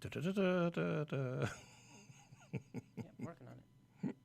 Da-da-da-da-da-da. Yeah, I'm working on it.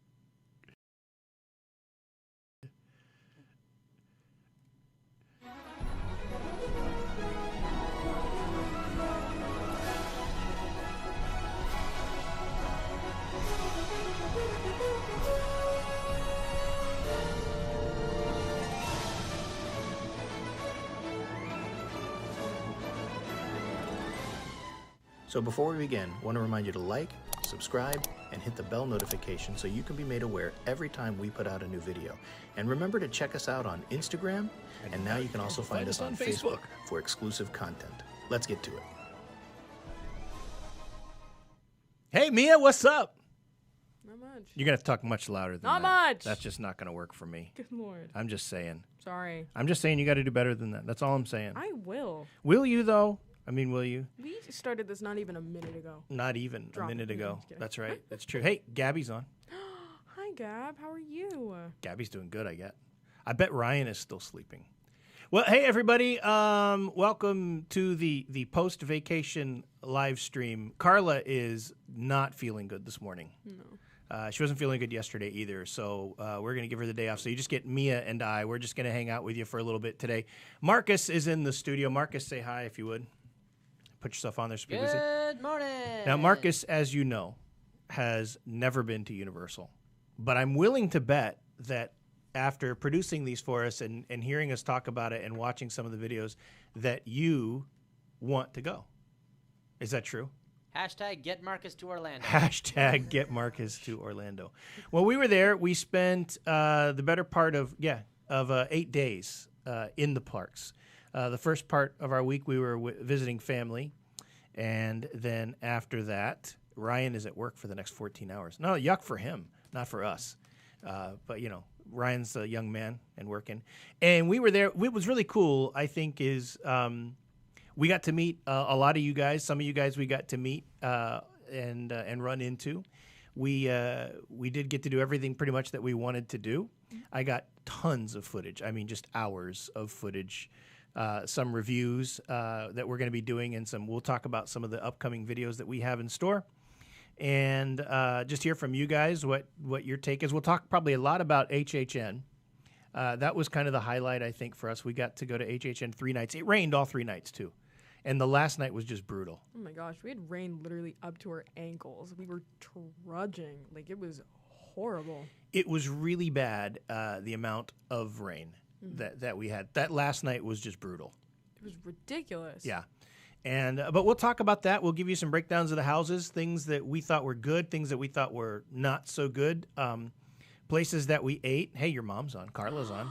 So before we begin, I want to remind you to like, subscribe, and hit the bell notification so you can be made aware every time we put out a new video. And remember to check us out on Instagram, and now you can also find us on Facebook for exclusive content. Let's get to it. Hey, Mia, what's up? Not much. You're going to have to talk much louder than Not that. much. That's just not going to work for me. Good Lord. I'm just saying. Sorry. I'm just saying you got to do better than that. That's all I'm saying. I will. Will you, though? I mean, will you? We started this not even a minute ago. Not even Drop a minute it. ago. I'm just kidding. That's right. That's true. Hey, Gabby's on. Hi, Gab. How are you? Gabby's doing good, I get. I bet Ryan is still sleeping. Well, hey, everybody. Welcome to the post-vacation live stream. Carla is not feeling good this morning. No. She wasn't feeling good yesterday either, so we're going to give her the day off. So you just get Mia and I. We're just going to hang out with you for a little bit today. Marcus is in the studio. Marcus, say hi if you would. Put yourself on there so people see. Good morning. Now, Marcus, as you know, has never been to Universal. But I'm willing to bet that after producing these for us and hearing us talk about it and watching some of the videos, that you want to go. Is that true? Hashtag get Marcus to Orlando. Hashtag get Marcus to Orlando. Well, we were there. We spent the better part of 8 days in the parks. The first part of our week, we were visiting family. And then after that, Ryan is at work for the next 14 hours. No, yuck for him, not for us. But, you know, Ryan's a young man and working. And we were there. What was really cool, I think, is we got to meet a lot of you guys. Some of you guys we got to meet and run into. We did get to do everything pretty much that we wanted to do. I got tons of footage. I mean, just hours of footage. Some reviews that we're going to be doing, and we'll talk about some of the upcoming videos that we have in store. And just hear from you guys what your take is. We'll talk probably a lot about HHN. That was kind of the highlight, I think, for us. We got to go to HHN 3 nights. It rained all 3 nights, too. And the last night was just brutal. Oh, my gosh. We had rain literally up to our ankles. We were trudging. Like, it was horrible. It was really bad, the amount of rain that we had. That last night was just brutal. It was ridiculous. Yeah. And but we'll talk about that. We'll give you some breakdowns of the houses, things that we thought were good, things that we thought were not so good, places that we ate. Hey, your mom's on. Carla's on.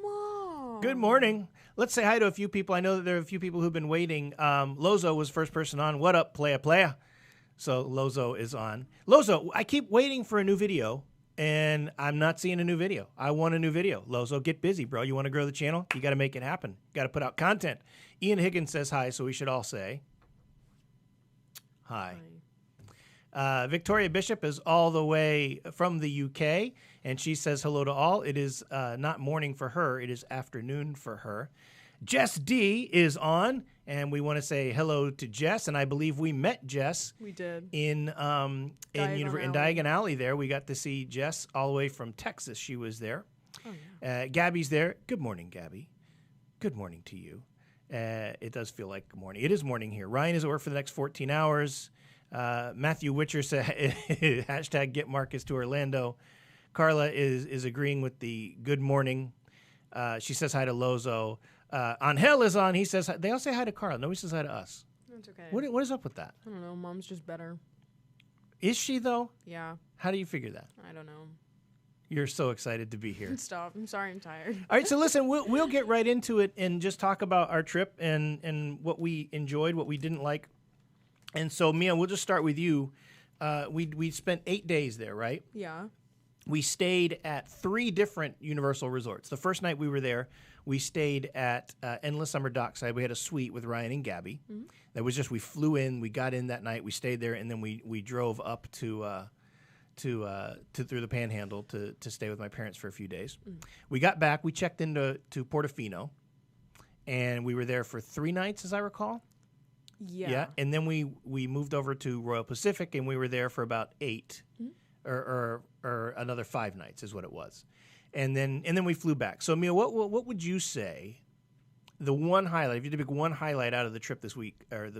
Mom. Good morning. Let's say hi to a few people. I know that there are a few people who've been waiting. Lozo was first person on. What up, playa? So Lozo is on. Lozo, I keep waiting for a new video, and I'm not seeing a new video. I want a new video. Lozo, get busy, bro. You want to grow the channel? You got to make it happen. You got to put out content. Ian Higgins says hi, so we should all say hi. Victoria Bishop is all the way from the UK, and she says hello to all. It is not morning for her. It is afternoon for her. Jess D is on, and we want to say hello to Jess, and I believe we met Jess. We did. In Diagon Alley there. We got to see Jess all the way from Texas. She was there. Oh, yeah. Gabby's there. Good morning, Gabby. Good morning to you. It does feel like morning. It is morning here. Ryan is at work for the next 14 hours. Matthew Witcher said, hashtag get Marcus to Orlando. Carla is agreeing with the good morning. She says hi to Lozo. Angel is on. He says, they all say hi to Carla. Nobody says hi to us. That's okay. What is up with that? I don't know. Mom's just better. Is she, though? Yeah. How do you figure that? I don't know. You're so excited to be here. Stop. I'm sorry. I'm tired. All right, so listen, we'll get right into it and just talk about our trip and what we enjoyed, what we didn't like. And so, Mia, we'll just start with you. We spent 8 days there, right? Yeah. We stayed at 3 different Universal resorts. The first night we were there, we stayed at Endless Summer Dockside. We had a suite with Ryan and Gabby. Mm-hmm. That was just, we flew in, we got in that night, we stayed there, and then we drove up to through the Panhandle to stay with my parents for a few days. Mm. We got back, we checked into Portofino, and we were there for 3 nights, as I recall. Yeah. And then we moved over to Royal Pacific, and we were there for about 8, or another 5 nights is what it was, and then we flew back. So Mia, what would you say? The one highlight, if you had to pick one highlight out of the trip this week or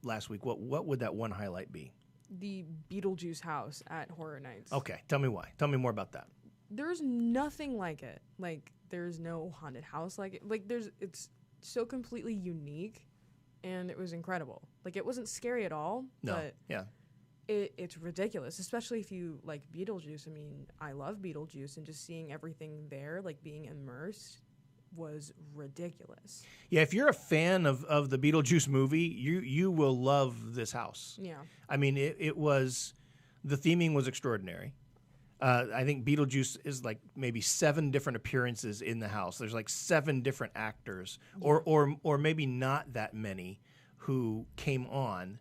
last week, what would that one highlight be? The Beetlejuice house at Horror Nights. Okay, tell me why. Tell me more about that. There's nothing like it. Like, there's no haunted house like it. Like, it's so completely unique, and it was incredible. Like, it wasn't scary at all. No, but yeah. It's ridiculous, especially if you like Beetlejuice. I mean, I love Beetlejuice, and just seeing everything there, like being immersed, was ridiculous. Yeah, if you're a fan of the Beetlejuice movie, you will love this house. Yeah. I mean, the theming was extraordinary. I think Beetlejuice is like maybe 7 different appearances in the house. There's like 7 different actors, or maybe not that many who came on,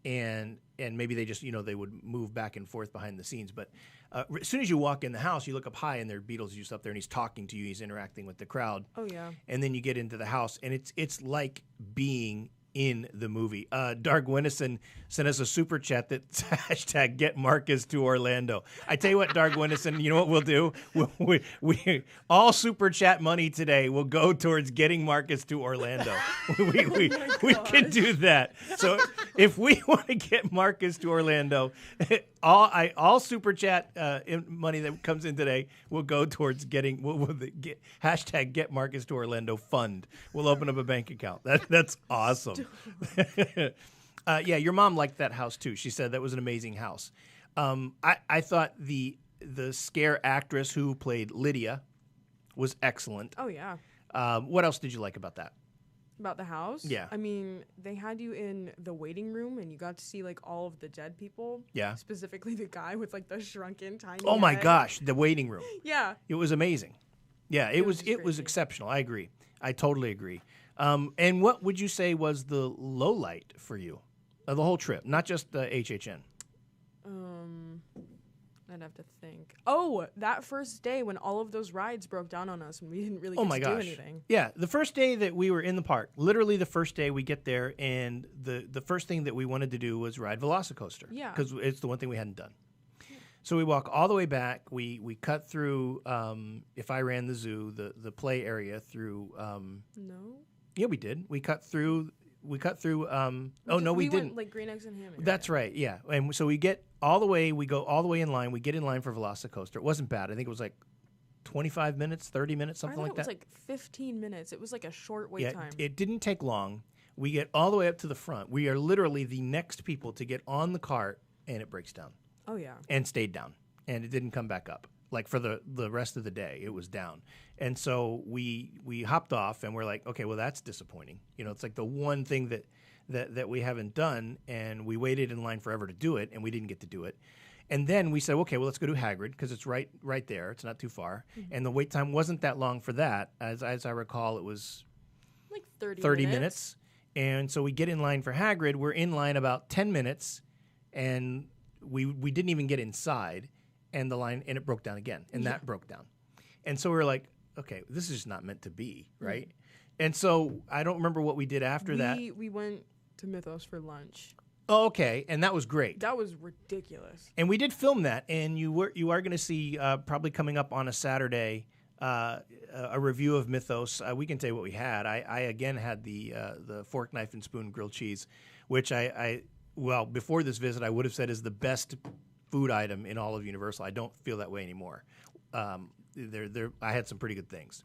and maybe they just they would move back and forth behind the scenes. But as soon as you walk in the house, you look up high, and there's Beetlejuice up there, and he's talking to you. He's interacting with the crowd. Oh yeah. And then you get into the house, and it's like being in the movie. Dark Winnison sent us a super chat that's hashtag get Marcus to Orlando. I tell you what, Dark Winnison, you know what we'll do? We all super chat money today will go towards getting Marcus to Orlando. We can do that. So if we want to get Marcus to Orlando, all super chat money that comes in today will go towards getting hashtag get Marcus to Orlando fund. We'll open up a bank account. That's awesome. Yeah, your mom liked that house too. She said that was an amazing house. I thought the scare actress who played Lydia was excellent. Oh yeah. What else did you like about that? About the house? Yeah. I mean, they had you in the waiting room, and you got to see like all of the dead people. Yeah. Specifically the guy with like the shrunken tiny Oh my head. gosh, the waiting room. Yeah. It was amazing. Yeah, it was crazy. exceptional. I agree. I totally agree. And what would you say was the low light for you of the whole trip, not just the HHN? I'd have to think. Oh, that first day when all of those rides broke down on us and we didn't really Oh get my to gosh. do anything. Yeah, the first day that we were in the park, literally the first day we get there, and the first thing that we wanted to do was ride Velocicoaster. Yeah. Because it's the one thing we hadn't done. So we walk all the way back. We cut through, if I ran the zoo, the play area through. No. Yeah, we did. We cut through. We didn't. Went, like Green Eggs and Ham. That's right. Yeah, and so we get all the way. We go all the way in line. We get in line for Velocicoaster. It wasn't bad. I think it was like 25 minutes, 30 minutes, something like that. It was like 15 minutes. It was like a short wait time. It didn't take long. We get all the way up to the front. We are literally the next people to get on the cart, and it breaks down. Oh yeah. And stayed down, and it didn't come back up. Like for the rest of the day, it was down. And so we hopped off, and we're like, okay, well, that's disappointing. It's like the one thing that we haven't done, and we waited in line forever to do it, and we didn't get to do it. And then we said, okay, well, let's go to Hagrid because it's right there. It's not too far. Mm-hmm. And the wait time wasn't that long for that. As I recall, it was like 30 minutes. And so we get in line for Hagrid. We're in line about 10 minutes, and we didn't even get inside. And it broke down again, and that broke down. And so we were like, okay, this is just not meant to be, right? And so I don't remember what we did after that. We went to Mythos for lunch. Oh, okay, and that was great. That was ridiculous. And we did film that, and you are going to see probably coming up on a Saturday a review of Mythos. We can tell you what we had. I again had the fork, knife, and spoon grilled cheese, which well, before this visit, I would have said is the best food item in all of Universal. I don't feel that way anymore. I had some pretty good things.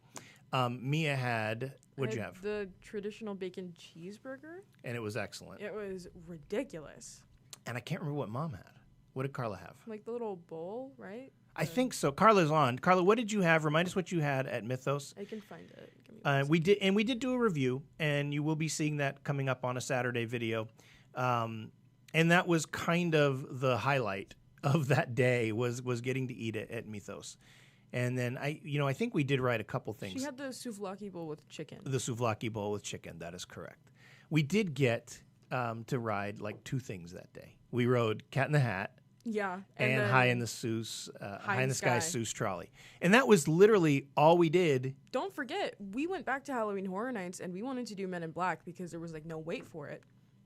Mia had, what'd you have? The traditional bacon cheeseburger. And it was excellent. It was ridiculous. And I can't remember what Mom had. What did Carla have? Like the little bowl, right? I think so. Carla's on. Carla, what did you have? Remind us what you had at Mythos. I can find it. Give me one we did do a review, and you will be seeing that coming up on a Saturday video. And that was kind of the highlight of that day was getting to eat it at Mythos. And then I think we did write a couple things. She had the souvlaki bowl with chicken. The souvlaki bowl with chicken, that is correct. We did get to ride like 2 things that day. We rode Cat in the Hat. Yeah. And High in the Sky Seuss trolley. And that was literally all we did. Don't forget, we went back to Halloween Horror Nights and we wanted to do Men in Black because there was like no wait for it.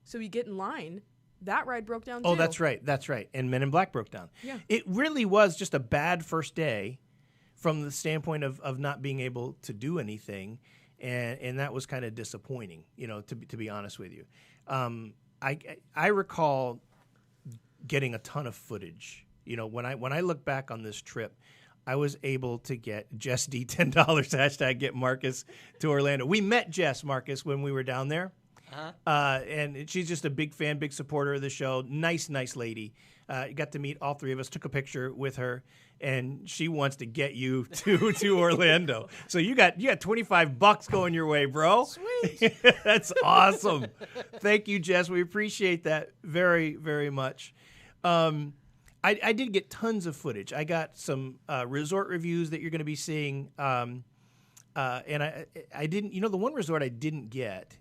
So we get in line. That ride broke down too. Oh, that's right. That's right. And Men in Black broke down. Yeah. It really was just a bad first day from the standpoint of not being able to do anything. And that was kind of disappointing, to be honest with you. I recall getting a ton of footage. When I look back on this trip, I was able to get Jess D $10 hashtag get Marcus to Orlando. We met Jess, Marcus, when we were down there. Uh-huh. And she's just a big fan, big supporter of the show. Nice lady. Got to meet all three of us, took a picture with her, and she wants to get you to Orlando. So you got $25 going your way, bro. Sweet. That's awesome. Thank you, Jess. We appreciate that very, very much. I did get tons of footage. I got some resort reviews that you're going to be seeing. And I didn't, the one resort I didn't get,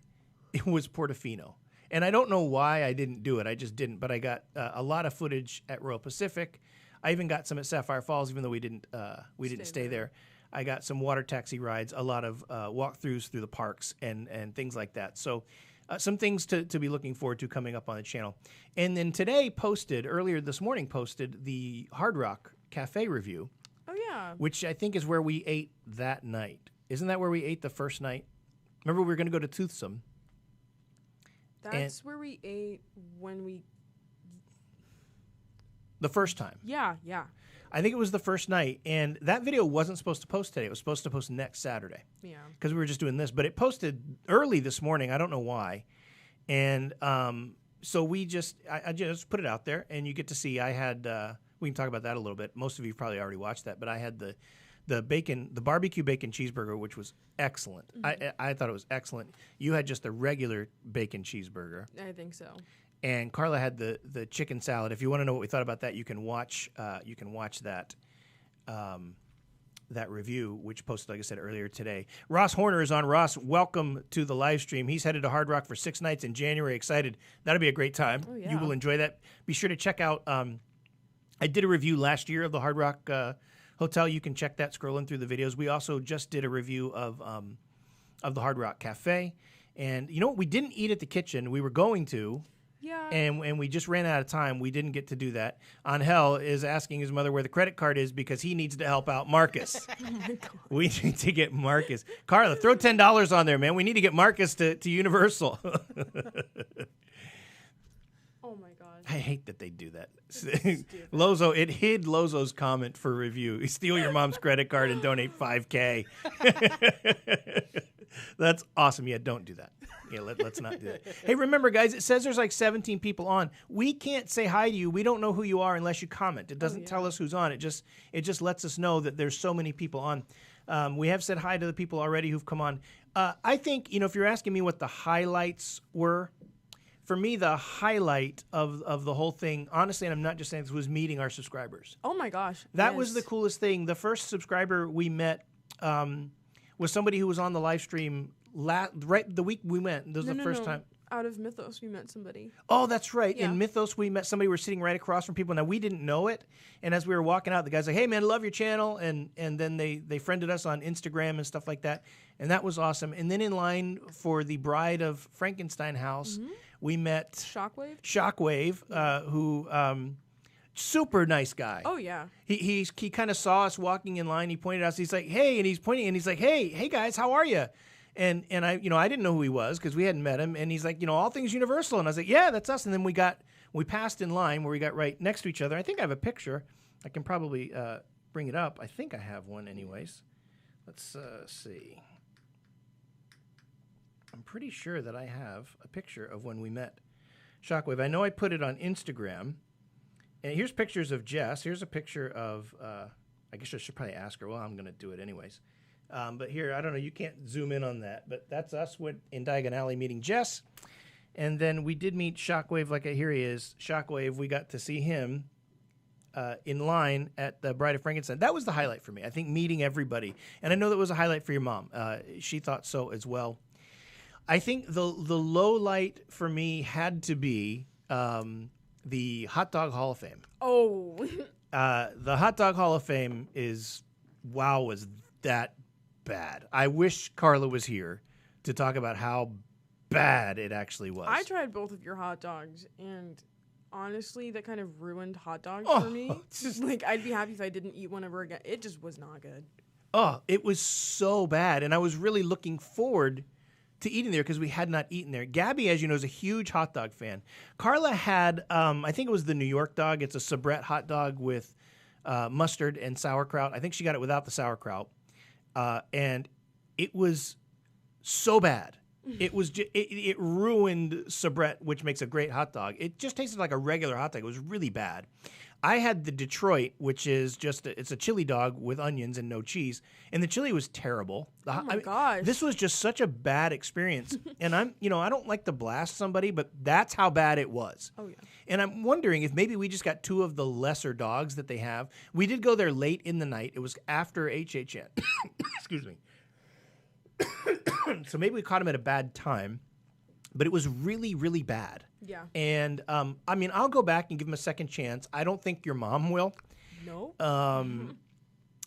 it was Portofino. And I don't know why I didn't do it. I just didn't. But I got a lot of footage at Royal Pacific. I even got some at Sapphire Falls, even though we didn't stay there. I got some water taxi rides, a lot of walkthroughs through the parks and things like that. So some things to be looking forward to coming up on the channel. And then today earlier this morning, the Hard Rock Cafe review. Oh, yeah. Which I think is where we ate that night. Isn't that where we ate the first night? Remember, we were going to go to Toothsome. That's where we ate when we... The first time. Yeah. I think it was the first night, and that video wasn't supposed to post today. It was supposed to post next Saturday. Yeah. Because we were just doing this, but it posted early this morning. I don't know why. And so I just put it out there, and you get to see. I had we can talk about that a little bit. Most of you probably already watched that, but I had the barbecue bacon cheeseburger, which was excellent. Mm-hmm. I thought it was excellent. You had just the regular bacon cheeseburger. I think so. And Carla had the chicken salad. If you want to know what we thought about that, you can watch that that review, which posted, like I said, earlier today. Ross Horner is on. Ross, welcome to the live stream. He's headed to Hard Rock for 6 nights in January. Excited. That'll be a great time. Oh, yeah. You will enjoy that. Be sure to check out. I did a review last year of the Hard Rock Hotel. You can check that scrolling through the videos. We also just did a review of the Hard Rock Cafe. And you know what? We didn't eat at the kitchen. We were going to. Yeah. And we just ran out of time. We didn't get to do that. Angel is asking his mother where the credit card is because he needs to help out Marcus. Oh my God. We need to get Marcus. Carla, throw $10 on there, man. We need to get Marcus to Universal. Oh my God. I hate that they do that. Lozo, it hid Lozo's comment for review. Steal your mom's credit card and donate $5K. That's awesome. Yeah, don't do that. Yeah, let's not do that. Hey, remember, guys, it says there's like 17 people on. We can't say hi to you. We don't know who you are unless you comment. It doesn't tell us who's on. It just lets us know that there's so many people on. We have said hi to the people already who've come on. I think, if you're asking me what the highlights were, for me, the highlight of the whole thing, honestly, and I'm not just saying this, was meeting our subscribers. Oh my gosh. That was the coolest thing. The first subscriber we met was somebody who was on the live stream right the week we went. This was the first time. Out of Mythos, we met somebody. Oh, that's right. Yeah. In Mythos, we met somebody. We were sitting right across from people. Now, we didn't know it. And as we were walking out, the guy's like, hey, man, love your channel. And then they friended us on Instagram and stuff like that. And that was awesome. And then in line for the Bride of Frankenstein house, we met Shockwave, who super nice guy. Oh, yeah. He kind of saw us walking in line. He pointed at us. He's like, hey, and he's pointing, and he's like, hey guys, how are you? And I I didn't know who he was because we hadn't met him. And he's like, all things Universal. And I was like, yeah, that's us. And then we passed in line where we got right next to each other. I think I have a picture. I can probably bring it up. I think I have one anyways. Let's see. I'm pretty sure that I have a picture of when we met Shockwave. I know I put it on Instagram. And here's pictures of Jess. Here's a picture of, I guess I should probably ask her. Well, I'm going to do it anyways. But here, I don't know, you can't zoom in on that. But that's us in Diagon Alley meeting Jess. And then we did meet Shockwave, here he is. Shockwave, we got to see him in line at the Bride of Frankenstein. That was the highlight for me. I think meeting everybody. And I know that was a highlight for your mom. She thought so as well. I think the low light for me had to be the Hot Dog Hall of Fame. Oh. The Hot Dog Hall of Fame was that bad. I wish Carla was here to talk about how bad it actually was. I tried both of your hot dogs, and honestly, that kind of ruined hot dogs Oh, for me. it's just- Like, I'd be happy if I didn't eat one ever again. It just was not good. Oh, it was so bad. And I was really looking forward to eating there because we had not eaten there. Gabby, as you know, is a huge hot dog fan. Carla had, I think it was the New York dog. It's a soubrette hot dog with mustard and sauerkraut. I think she got it without the sauerkraut. And it was so bad. It was it ruined soubrette, which makes a great hot dog. It just tasted like a regular hot dog. It was really bad. I had the Detroit, which is it's a chili dog with onions and no cheese, and the chili was terrible. Oh my gosh. This was just such a bad experience. And I don't like to blast somebody, but that's how bad it was. Oh, yeah. And I'm wondering if maybe we just got two of the lesser dogs that they have. We did go there late in the night. It was after HHN. Excuse me. So maybe we caught him at a bad time, but it was really, really bad. Yeah. And I'll go back and give him a second chance. I don't think your mom will. No.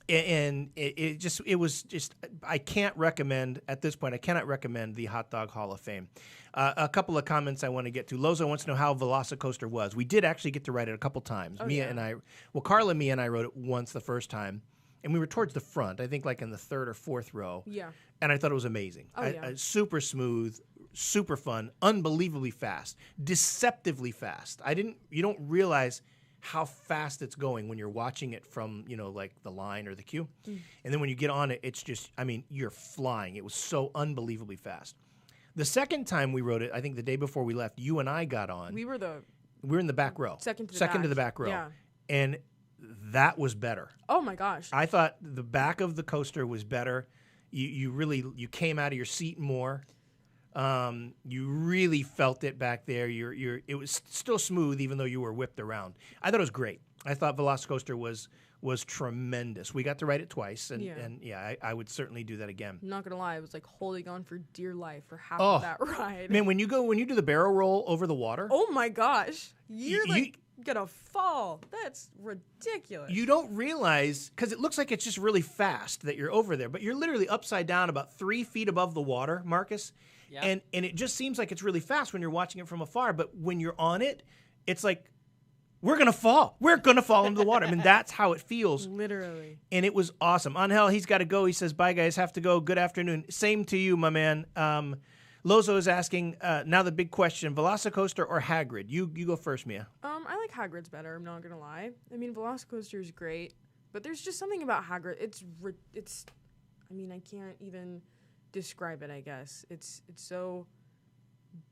And it was just I can't recommend at this point. I cannot recommend the Hot Dog Hall of Fame. A couple of comments I want to get to. Lozo wants to know how Velocicoaster was. We did actually get to ride it a couple times. Carla, Mia, and I rode it once the first time, and we were towards the front. I think like in the third or fourth row. Yeah. And I thought it was amazing. Super smooth, super fun, unbelievably fast, deceptively fast. You don't realize how fast it's going when you're watching it from, like the line or the queue. And then when you get on it, it's just, you're flying. It was so unbelievably fast. The second time we rode it, I think the day before we left, you and I got on. We were in the back row. Second to the back row. Yeah. And that was better. Oh my gosh. I thought the back of the coaster was better. You came out of your seat more. You really felt it back there. It was still smooth, even though you were whipped around. I thought it was great. I thought Velocicoaster was tremendous. We got to ride it twice, and I would certainly do that again. I'm not gonna lie, I was like holding on for dear life for half of that ride. Man, when you do the barrel roll over the water, oh my gosh, you're gonna fall. That's ridiculous. You don't realize, because it looks like it's just really fast that you're over there, but you're literally upside down about 3 feet above the water, Marcus. Yep. And it just seems like it's really fast when you're watching it from afar, but when you're on it, it's like, we're going to fall. We're going to fall into the water. I mean, that's how it feels. Literally. And it was awesome. Angel, he's got to go. He says, bye, guys. Have to go. Good afternoon. Same to you, my man. Lozo is asking, now the big question, Velocicoaster or Hagrid? You go first, Mia. I like Hagrid's better, I'm not going to lie. I mean, Velocicoaster is great, but there's just something about Hagrid. I can't even describe it, I guess. It's so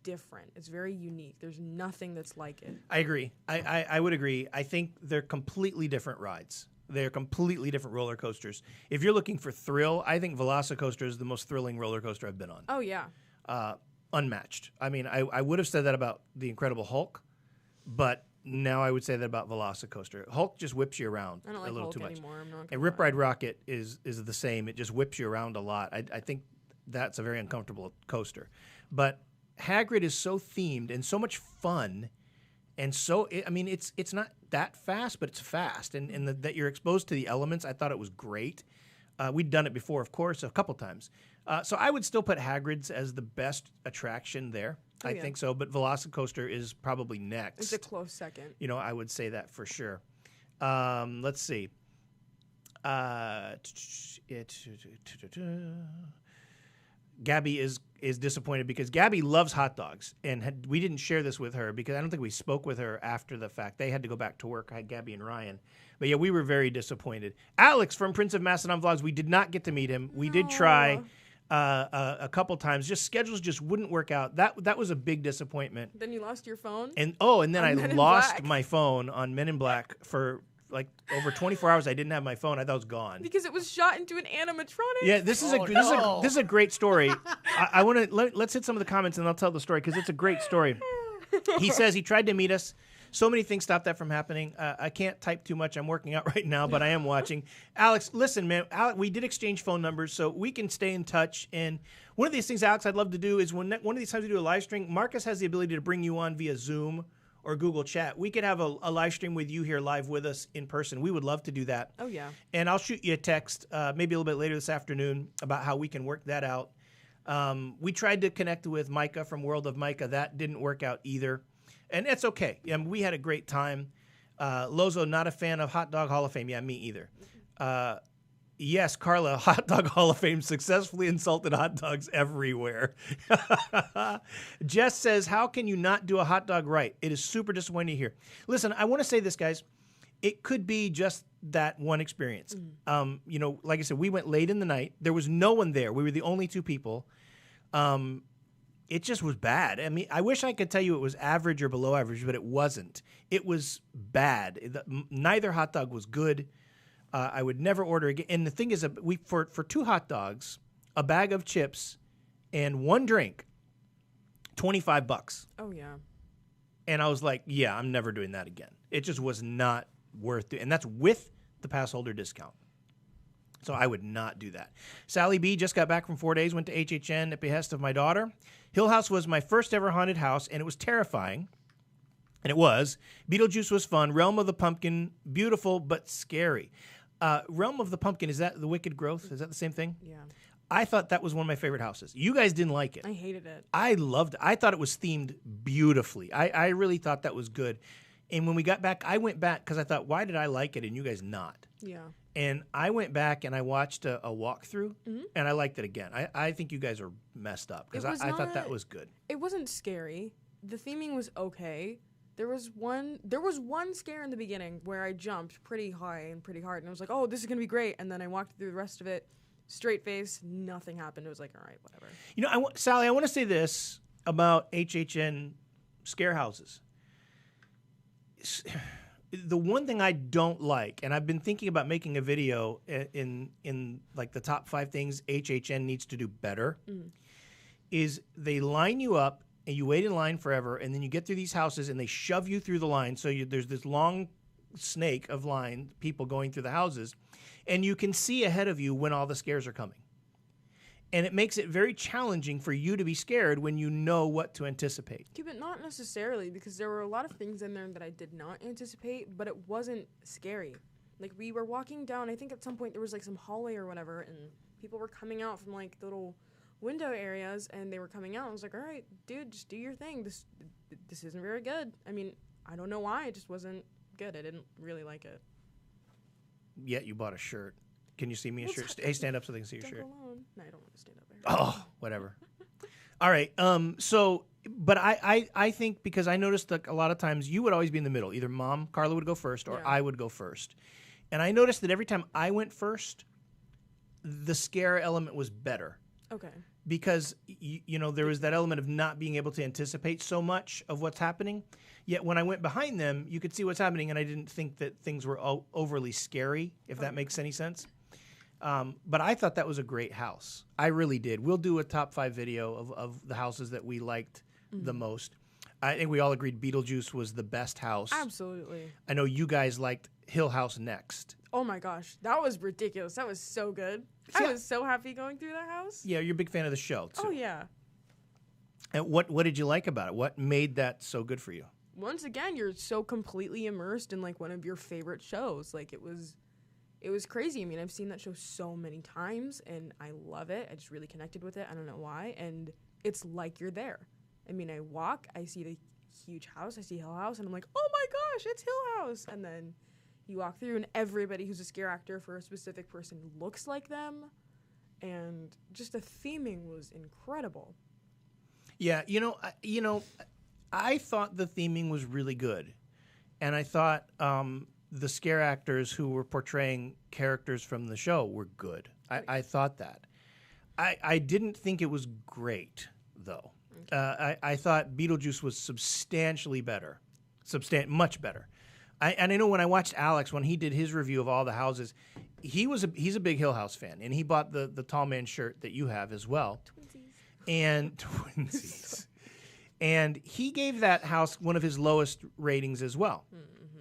different. It's very unique. There's nothing that's like it. I agree. I would agree. I think they're completely different rides. They're completely different roller coasters. If you're looking for thrill, I think Velocicoaster is the most thrilling roller coaster I've been on. Oh, yeah. Unmatched. I mean, I would have said that about the Incredible Hulk, but now I would say that about Velocicoaster. Hulk just whips you around I don't like a little Hulk too much. anymore. I'm not And gonna Rip lie. Ride Rocket is the same. It just whips you around a lot. I think that's a very uncomfortable coaster. But Hagrid is so themed and so much fun, and it's not that fast, but it's fast, and that you're exposed to the elements. I thought it was great. We'd done it before, of course, a couple times. So I would still put Hagrid's as the best attraction there. Oh, I yeah. think so, but Velocicoaster is probably next. It's a close second. I would say that for sure. Let's see. Gabby is disappointed because Gabby loves hot dogs, and we didn't share this with her because I don't think we spoke with her after the fact. They had to go back to work, Gabby and Ryan. But yeah, we were very disappointed. Alex from Prince of Macedon Vlogs, we did not get to meet him. We did try a couple times. Just schedules just wouldn't work out. That was a big disappointment. Then you lost your phone? And then I Men in lost Black. my phone on Men in Black for like over 24 hours. I didn't have my phone. I thought it was gone. Because it was shot into an animatronic? Yeah, this is this is a great story. I want to let's hit some of the comments and I'll tell the story because it's a great story. He says he tried to meet us. So many things stopped that from happening. I can't type too much. I'm working out right now, but I am watching. Alex, listen, man. We did exchange phone numbers, so we can stay in touch. And one of these things, Alex, I'd love to do is one of these times we do a live stream, Marcus has the ability to bring you on via Zoom or Google Chat. We could have a live stream with you here live with us in person. We would love to do that. Oh, yeah. And I'll shoot you a text maybe a little bit later this afternoon about how we can work that out. We tried to connect with Micah from World of Micah. That didn't work out either. And that's okay. We had a great time. Lozo, not a fan of Hot Dog Hall of Fame. Yeah, me either. Yes, Carla, Hot Dog Hall of Fame successfully insulted hot dogs everywhere. Jess says, how can you not do a hot dog right? It is super disappointing to hear. Listen, I want to say this, guys. It could be just that one experience. Like I said, we went late in the night. There was no one there. We were the only two people. It just was bad. I mean, I wish I could tell you it was average or below average, but it wasn't. It was bad. Neither hot dog was good. I would never order again. And the thing is, for 2 hot dogs, a bag of chips, and 1 drink, $25. Oh, yeah. And I was like, yeah, I'm never doing that again. It just was not worth it. And that's with the pass holder discount. So I would not do that. Sally B just got back from 4 days, went to HHN at behest of my daughter. Hill House was my first ever haunted house, and it was terrifying. And it was. Beetlejuice was fun. Realm of the Pumpkin, beautiful but scary. Realm of the Pumpkin, is that the Wicked Growth? Is that the same thing? Yeah. I thought that was one of my favorite houses. You guys didn't like it. I hated it. I loved it. I thought it was themed beautifully. I really thought that was good. And when we got back, I went back because I thought, why did I like it and you guys not? Yeah. And I went back and I watched a walkthrough, and I liked it again. I think you guys are messed up because I thought that was good. It wasn't scary. The theming was okay. There was one scare in the beginning where I jumped pretty high and pretty hard, and I was like, oh, this is going to be great. And then I walked through the rest of it, straight face, nothing happened. It was like, all right, whatever. You know, Sally, I want to say this about HHN scare houses. The one thing I don't like, and I've been thinking about making a video in like the top 5 things HHN needs to do better, is they line you up and you wait in line forever, and then you get through these houses and they shove you through the line. So there's this long snake of line, people going through the houses, and you can see ahead of you when all the scares are coming. And it makes it very challenging for you to be scared when you know what to anticipate. Yeah, but not necessarily, because there were a lot of things in there that I did not anticipate, but it wasn't scary. Like, we were walking down, I think at some point there was like some hallway or whatever, and people were coming out from like the little window areas, and they were coming out. I was like, all right, dude, just do your thing. This isn't very good. I mean, I don't know why. It just wasn't good. I didn't really like it. Yet you bought a shirt. Can you see me a shirt? Hey, stand up so they can see your shirt. Alone. No, I don't want to stand up there. Oh, whatever. All right. But I think because I noticed that a lot of times you would always be in the middle. Either Carla would go first, or I would go first. And I noticed that every time I went first, the scare element was better. Okay. Because, there was that element of not being able to anticipate so much of what's happening. Yet when I went behind them, you could see what's happening, and I didn't think that things were overly scary, if that makes any sense. But I thought that was a great house. I really did. We'll do a top 5 video of the houses that we liked the most. I think we all agreed Beetlejuice was the best house. Absolutely. I know you guys liked Hill House next. Oh my gosh, that was ridiculous. That was so good. I was so happy going through that house. Yeah, you're a big fan of the show, too. Oh, yeah. And what did you like about it? What made that so good for you? Once again, you're so completely immersed in like one of your favorite shows. Like, it was crazy. I mean, I've seen that show so many times, and I love it. I just really connected with it. I don't know why. And it's like you're there. I mean, I walk, I see the huge house, I see Hill House, and I'm like, oh my gosh, it's Hill House. And then you walk through, and everybody who's a scare actor for a specific person looks like them. And just the theming was incredible. Yeah, I thought the theming was really good. And I thought the scare actors who were portraying characters from the show were good. I thought that. I didn't think it was great, though. I thought Beetlejuice was substantially better. Much better. And I know when I watched Alex, when he did his review of all the houses, he's a big Hill House fan, and he bought the tall man shirt that you have as well. Twinsies. And he gave that house one of his lowest ratings as well. Mm-hmm.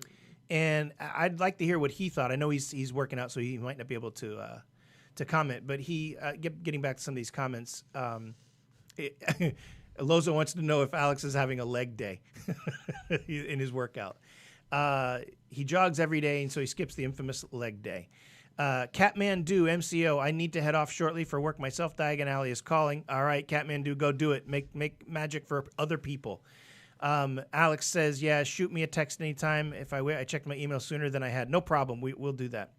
And I'd like to hear what he thought. I know he's working out, so he might not be able to comment. But getting back to some of these comments, Lozo wants to know if Alex is having a leg day in his workout. He jogs every day, and so he skips the infamous leg day. Catmandu MCO. I need to head off shortly for work myself. Diagon Alley is calling. All right, Catmandu, go do it. Make magic for other people. Alex says, yeah, shoot me a text anytime. If I checked my email sooner than I had. No problem. We'll do that.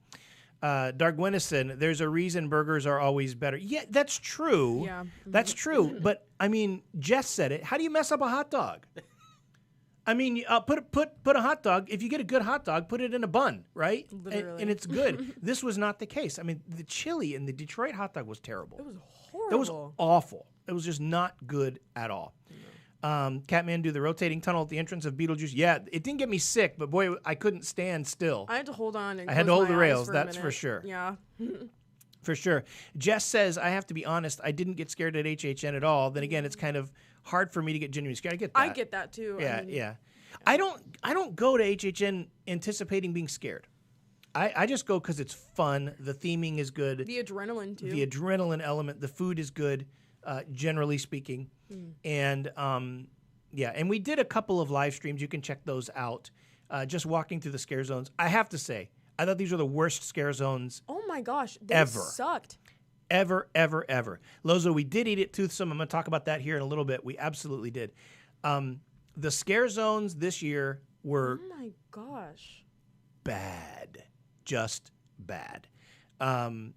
Dargwinison, there's a reason burgers are always better. Yeah, that's true. Yeah. That's true. But, I mean, Jess said it. How do you mess up a hot dog? I mean, put a hot dog. If you get a good hot dog, put it in a bun, right? Literally. And it's good. This was not the case. I mean, the chili in the Detroit hot dog was terrible. It was horrible. It was awful. It was just not good at all. Catmandu, the rotating tunnel at the entrance of Beetlejuice. Yeah, it didn't get me sick, but boy, I couldn't stand still. I had to hold on. And I had to close hold my the eyes rails, for a that's for minute. sure. Yeah. For sure. Jess says, I have to be honest, I didn't get scared at HHN at all. Then again, it's kind of hard for me to get genuinely scared. I get that. I get that too. Yeah, I mean, yeah. I don't go to HHN anticipating being scared. I just go because it's fun. The theming is good. The adrenaline too. The adrenaline element. The food is good, generally speaking. And yeah, and we did a couple of live streams. You can check those out. Just walking through the scare zones. I have to say, I thought these were the worst scare zones Oh my gosh, they ever. sucked. ever. Lozo, we did eat it toothsome. I'm going to talk about that here in a little bit. We absolutely did. The scare zones this year were Oh my gosh. bad, just bad.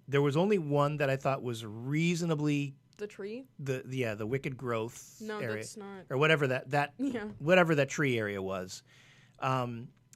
There was only one that I thought was reasonably The tree? the Wicked Growth No, area, that's not. or whatever that Yeah. whatever that tree area was.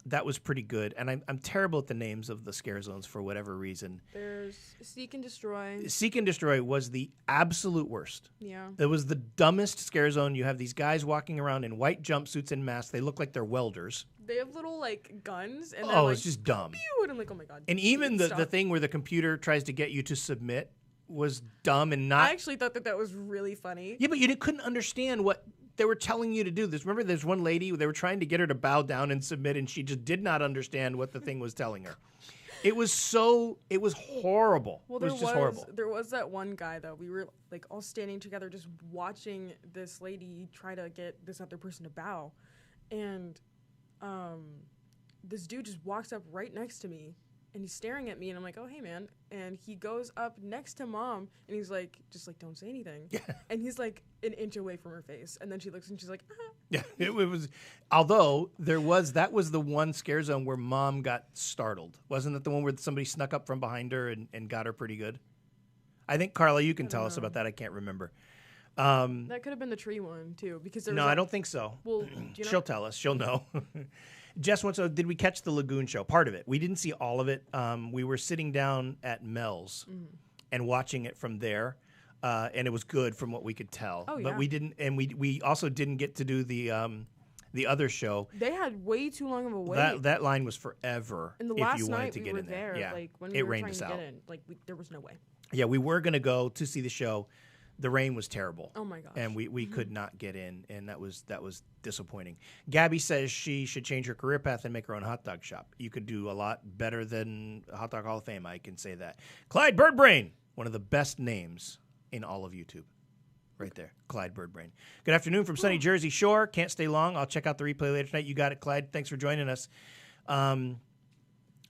That was pretty good, and I'm terrible at the names of the scare zones for whatever reason. There's Seek and Destroy. Seek and Destroy was the absolute worst. Yeah. It was the dumbest scare zone. You have these guys walking around in white jumpsuits and masks. They look like they're welders. They have little like guns and Oh, like, it's just dumb. pew, and I'm like, oh my god. And even the stop. thing where the computer tries to get you to submit was dumb and not. I actually thought that was really funny. Yeah, but you couldn't understand what they were telling you to do. Remember, there's one lady, they were trying to get her to bow down and submit, and she just did not understand what the thing was telling her. It was horrible. Well, It was just horrible. there was that one guy though. We were like all standing together, just watching this lady try to get this other person to bow, and this dude just walks up right next to me, and he's staring at me, and I'm like, oh hey man, and he goes up next to mom, and he's like, just like don't say anything, and he's like an inch away from her face, and then she looks and she's like, Yeah, it was. Although that was the one scare zone where mom got startled. Wasn't that the one where somebody snuck up from behind her and got her pretty good? I think Carla, you can tell us about that. I can't remember. that could have been the tree one too, because there was No, I don't think so. Well, do you know? She'll tell us. She'll know. Jess wants to. Did we catch the Lagoon show? Part of it. We didn't see all of it. We were sitting down at Mel's and watching it from there. And it was good from what we could tell. Oh, but yeah. we didn't, and we also didn't get to do the other show. They had way too long of a wait. That line was forever. And the if last you wanted night to we get were in there. there, Yeah. like when it we were rained trying us to out. get in, like there was no way. Yeah, we were going to go to see the show. The rain was terrible. Oh my gosh. And we could not get in, and that was disappointing. Gabby says she should change her career path and make her own hot dog shop. You could do a lot better than Hot Dog Hall of Fame, I can say that. Clyde Birdbrain, one of the best names in all of YouTube. Right there, Clyde Birdbrain. Good afternoon from sunny Jersey Shore. Can't stay long. I'll check out the replay later tonight. You got it, Clyde. Thanks for joining us.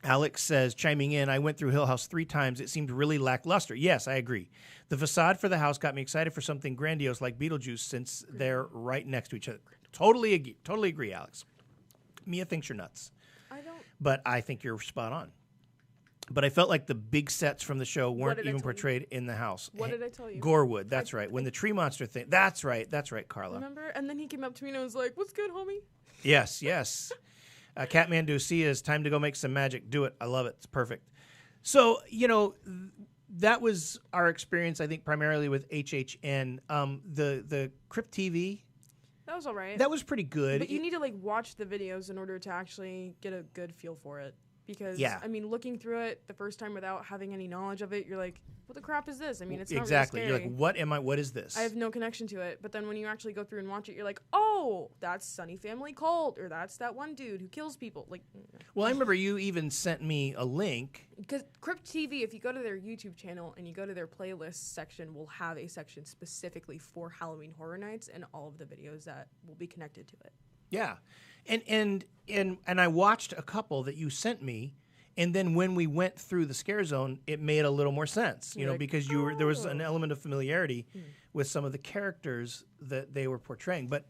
Alex says, chiming in, I went through Hill House 3 times. It seemed really lackluster. Yes, I agree. The facade for the house got me excited for something grandiose like Beetlejuice since they're right next to each other. Totally agree, Alex. Mia thinks you're nuts. I don't. But I think you're spot on. But I felt like the big sets from the show weren't did I even tell you? portrayed in the house. What did I tell you? Gorewood, that's right. When the tree monster thing, that's right, Carla. Remember? And then he came up to me and was like, "What's good, homie?" Yes. Catmandu, see it's time to go make some magic. Do it. I love it. It's perfect. So, that was our experience, I think, primarily with HHN. The Crypt TV, That was all right. that was pretty good. But you need to like watch the videos in order to actually get a good feel for it. Because Yeah. I mean, looking through it the first time without having any knowledge of it, you're like, "What the crap is this?" I mean, it's not exactly. really You're scary. like, what is this? I have no connection to it. But then when you actually go through and watch it, you're like, "Oh, that's Sunny Family Cult, or that's that one dude who kills people." Like, Well, I remember you even sent me a link. because Crypt TV, if you go to their YouTube channel and you go to their playlist section, will have a section specifically for Halloween Horror Nights and all of the videos that will be connected to it. Yeah. And I watched a couple that you sent me, And then when we went through the scare zone, it made a little more sense, you You're know, like, because there was an element of familiarity with some of the characters that they were portraying. But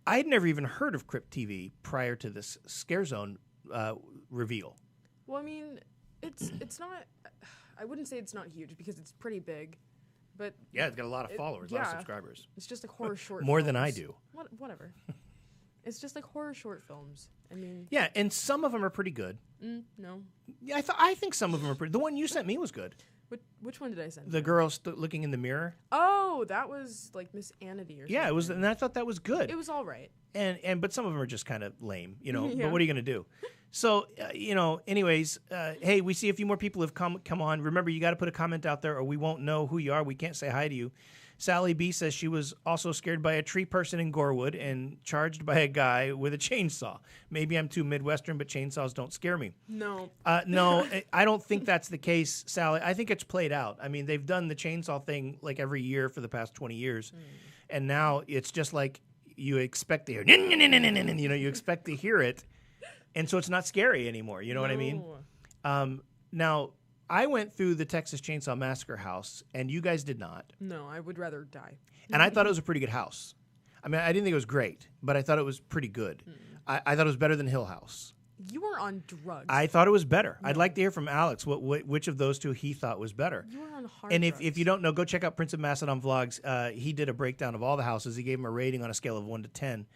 I had never even heard of Crypt TV prior to this scare zone reveal. Well, I mean, it's not. I wouldn't say it's not huge because it's pretty big, but Yeah, it's got a lot of followers, a lot of yeah. subscribers. it's just like horror short. More films. than I do. Whatever. It's just like horror short films. I mean, Yeah, and some of them are pretty good. no. Yeah, I think some of them are pretty. The one you sent me was good. Which one did I send? The you? girl looking in the mirror. Oh, that was like Miss Anity or something. Yeah, it was, and I thought that was good. It was all right. But some of them are just kind of lame, you know. Yeah. But what are you going to do? So, you know. Anyways, hey, we see a few more people have come on. Remember, you got to put a comment out there, or we won't know who you are. We can't say hi to you. Sally B says she was also scared by a tree person in Gorewood and charged by a guy with a chainsaw. Maybe I'm too Midwestern, but chainsaws don't scare me. No. No, I don't think that's the case, Sally. I think it's played out. I mean, they've done the chainsaw thing like every year for the past 20 years. And now it's just like you expect to hear, you know, you expect to hear it. And so it's not scary anymore. You know what I mean? Now, I went through the Texas Chainsaw Massacre house, and you guys did not. No, I would rather die. And I thought it was a pretty good house. I mean, I didn't think it was great, but I thought it was pretty good. I thought it was better than Hill House. You were on drugs. I thought it was better. I'd like to hear from Alex which of those two he thought was better. You were on hard And drugs. if you don't know, go check out Prince of Macedon vlogs. He did a breakdown of all the houses. He gave them a rating on a scale of 1 to 10.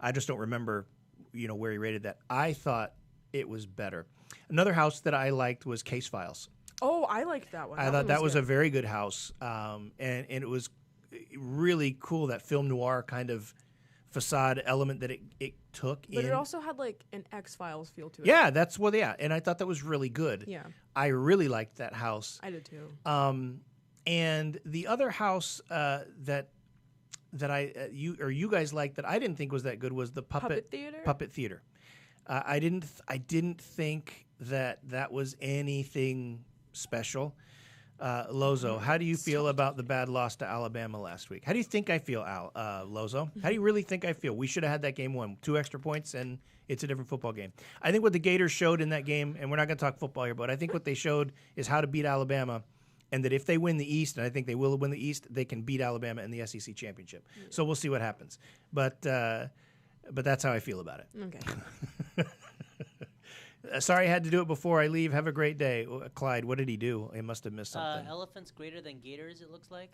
I just don't remember, you know, where he rated that. I thought it was better. Another house that I liked was Case Files. Oh, I liked that one. I thought that was a very good house, and it was really cool, that film noir kind of facade element that it took in. But it also had like an X-Files feel to it. Yeah, and I thought that was really good. Yeah. I really liked that house. I did too. And the other house that you guys liked that I didn't think was that good was the Puppet Theater? Puppet Theater. I didn't think that was anything special. Lozo, how do you feel about the bad loss to Alabama last week? How do you think I feel, Lozo? How do you really think I feel? We should have had that game won. 2 extra points, and it's a different football game. I think what the Gators showed in that game, and we're not going to talk football here, but I think what they showed is how to beat Alabama, and that if they win the East, and I think they will win the East, they can beat Alabama in the SEC championship. Yeah. So we'll see what happens. But that's how I feel about it. Okay. Sorry I had to do it before I leave. Have a great day. Clyde, what did he do? He must have missed something. Elephants greater than gators, it looks like.